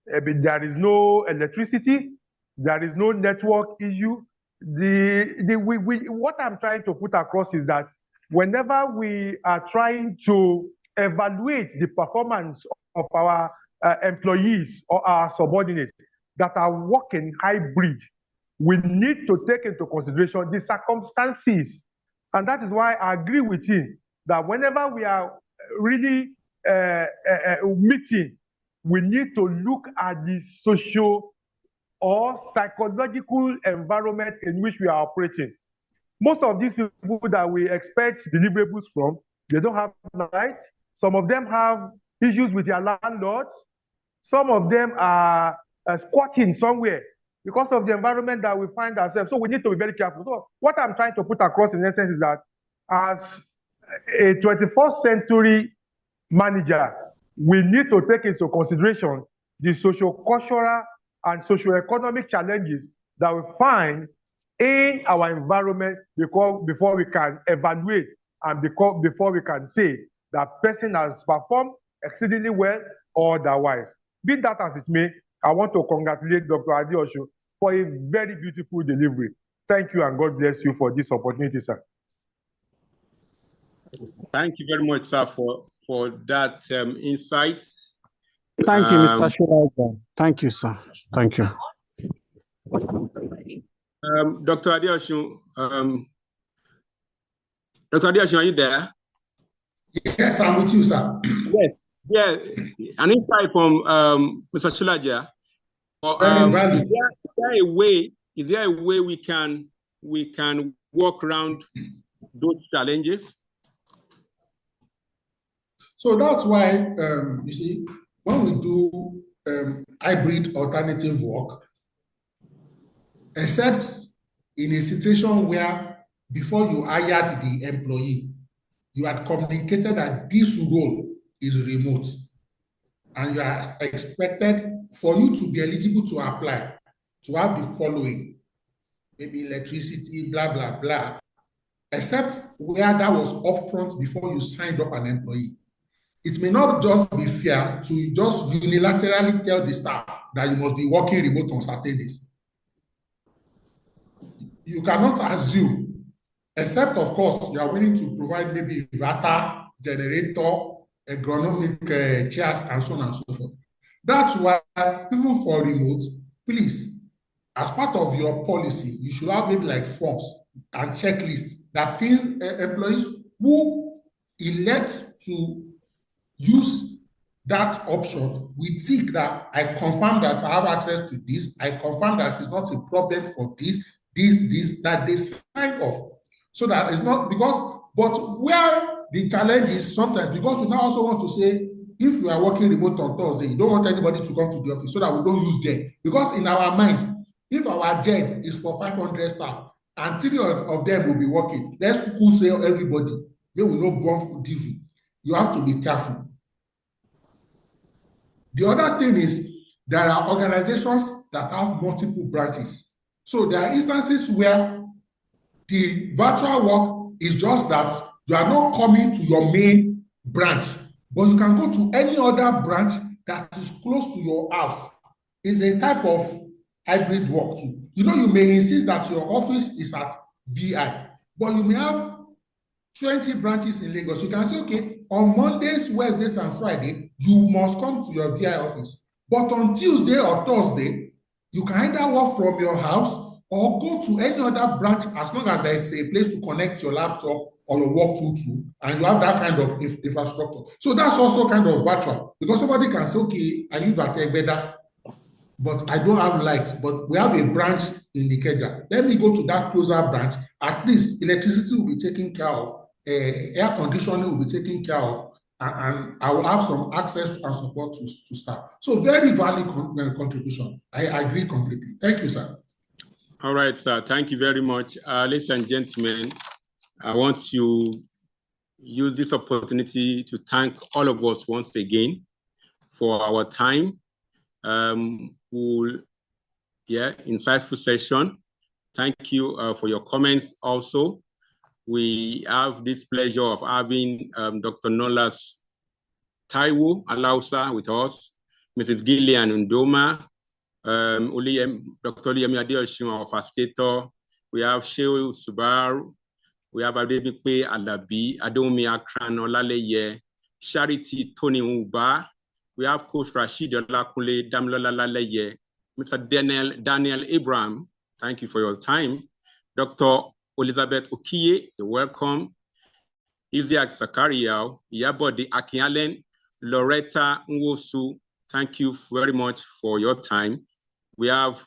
There is no electricity, there is no network issue. What I'm trying to put across is that whenever we are trying to evaluate the performance of our employees or our subordinates that are working hybrid, we need to take into consideration the circumstances. And that is why I agree with him that whenever we are really meeting, we need to look at the social or psychological environment in which we are operating. Most of these people that we expect deliverables from, they don't have night. Some of them have issues with their landlords. Some of them are squatting somewhere because of the environment that we find ourselves. So we need to be very careful. So what I'm trying to put across in essence is that as a 21st century manager, we need to take into consideration the socio-cultural and socio-economic challenges that we find in our environment before we can evaluate and before we can say that person has performed exceedingly well or otherwise. Be that as it may, I want to congratulate Dr. Adeosun for a very beautiful delivery. Thank you and God bless you for this opportunity, sir. Thank you very much, sir, for that insight. Thank you, Mr. Shulaja. Thank you, sir. Thank you. Dr. Adeosun, Dr. Adeosun, are you there? Yes, I'm with you, sir. Yes. Yeah, an insight from Mr. Shulaja. Is there a way we can work around those challenges? So that's why you see, when we do hybrid alternative work, except in a situation where before you hired the employee, you had communicated that this role is remote and you are expected for you to be eligible to apply to have the following, maybe electricity, blah, blah, blah, except where that was upfront before you signed up an employee. It may not just be fair to just unilaterally tell the staff that you must be working remote on certain days. You cannot assume, except of course you are willing to provide maybe inverter, generator, ergonomic chairs, and so on and so forth. That's why even for remote, please, as part of your policy, you should have maybe like forms and checklists that things employees who elect to use that option, we tick that I confirm that I have access to this, I confirm that it's not a problem for this, that they sign off. So that it's not because, but where the challenge is sometimes, because we now also want to say, if you are working remote on Thursday, you don't want anybody to come to the office so that we don't use gen. Because in our mind, if our gen is for 500 staff and 3 of them will be working, let's say everybody, they will not burn diesel. You have to be careful. The other thing is there are organizations that have multiple branches. So there are instances where the virtual work is just that you are not coming to your main branch, but you can go to any other branch that is close to your house. It's a type of hybrid work too. You know, you may insist that your office is at VI, but you may have 20 branches in Lagos. You can say, okay, on Mondays, Wednesdays, and Friday, you must come to your VI office. But on Tuesday or Thursday, you can either work from your house or go to any other branch as long as there is a place to connect your laptop or your work tool to, and you have that kind of infrastructure. So that's also kind of virtual, because somebody can say, okay, I live at Egbeda, but I don't have lights, but we have a branch in Ikeja. Let me go to that closer branch. At least electricity will be taken care of, air conditioning will be taken care of, and I will have some access and support to staff. So very valid contribution. I agree completely. Thank you, sir. All right, sir. Thank you very much. Ladies and gentlemen, I want to use this opportunity to thank all of us once again for our time. Insightful session. Thank you for your comments also. We have this pleasure of having Dr. Nolas Taiwo Alausa with us, Mrs. Gillian Undoma, Dr. Oluyemi Adeosun, our facilitator. We have Shehu Subaru. We have Adebimpe Alabi, Adeomi Akran Olaleye, Charity Tony Uba. We have Coach Rashid Olakunle Damilola Laleye, Mr. Daniel Abraham. Thank you for your time. Dr. Elizabeth Okiye, you're welcome. Isiaq Zakaria, Iyabode Akinyalen, Loretta Nwosu, thank you very much for your time. We have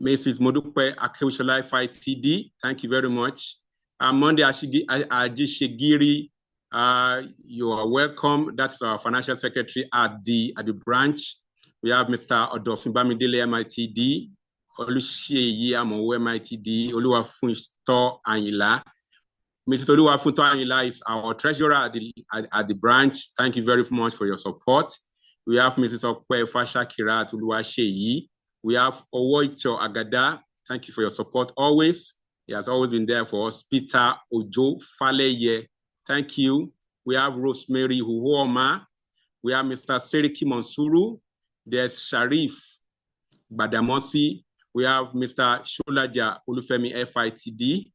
Mrs. Modupe Akewushola FITD, thank you very much. Monday Ajishegiri, you are welcome. That's our financial secretary at the branch. We have Mr. Odofin Bamidele MITD, Olusheyi Amowo MITD, Oluwafunsto Anyila. Mrs. Oluwafunsto Anyila is our treasurer at the branch. Thank you very much for your support. We have Mrs. Okwe Fashakira at Oluwasheyi. We have Owoicho Agada. Thank you for your support always. He has always been there for us. Peter Ojo Faleye. Thank you. We have Rosemary Huoma. We have Mr. Seriki Monsuru. There's Sharif Badamosi. We have Mr. Shulaja Olufemi FITD.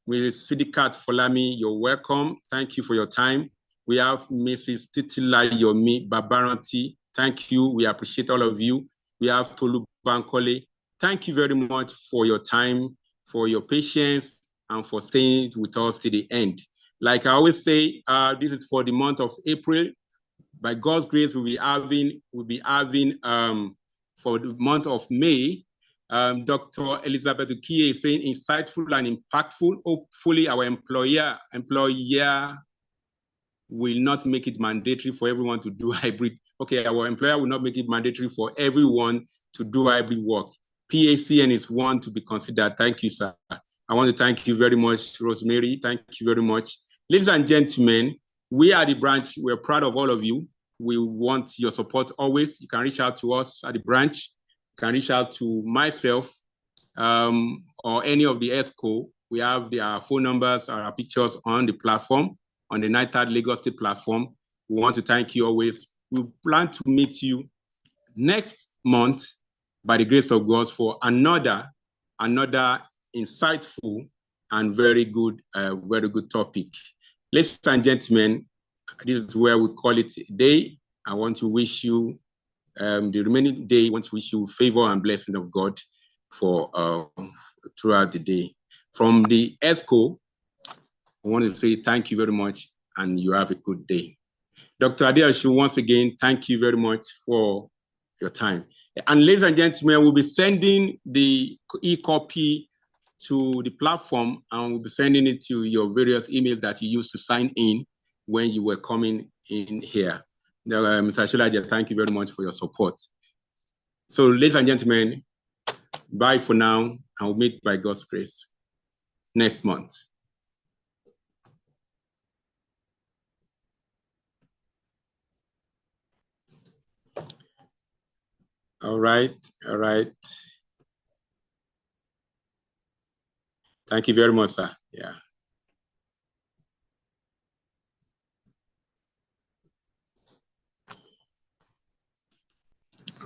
Mrs. Sidikat Folami, you're welcome. Thank you for your time. We have Mrs. Titila Yomi Babaranti. Thank you. We appreciate all of you. We have Tolu Bankole. Thank you very much for your time, for your patience, and for staying with us to the end. Like I always say, this is for the month of April. By God's grace, we'll be having for the month of May, Dr. Elizabeth Okiye is saying insightful and impactful. Hopefully our employer will not make it mandatory for everyone to do hybrid, okay, our employer will not make it mandatory for everyone to do hybrid work. PACN is one to be considered. Thank you, sir. I want to thank you very much, Rosemary. Thank you very much. Ladies and gentlemen, we are the branch. We're proud of all of you. We want your support always. You can reach out to us at the branch. You can reach out to myself or any of the ESCO. We have our phone numbers, our pictures on the platform, on the NITAD Lagos State platform. We want to thank you always. We plan to meet you next month by the grace of God for another insightful and very good topic. Ladies and gentlemen, this is where we call it a day. I want to wish you the remaining day. I want to wish you favor and blessing of God for throughout the day. From the ESCO, I want to say thank you very much and you have a good day. Dr. Adeashu, once again, thank you very much for your time. And ladies and gentlemen, we'll be sending the e-copy to the platform and we'll be sending it to your various emails that you used to sign in when you were coming in here. Mr. Shulaja, thank you very much for your support. So ladies and gentlemen, bye for now, and we'll meet by God's grace next month. All right. Thank you very much, sir. Yeah.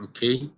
Okay.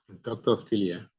Is Doctor still here?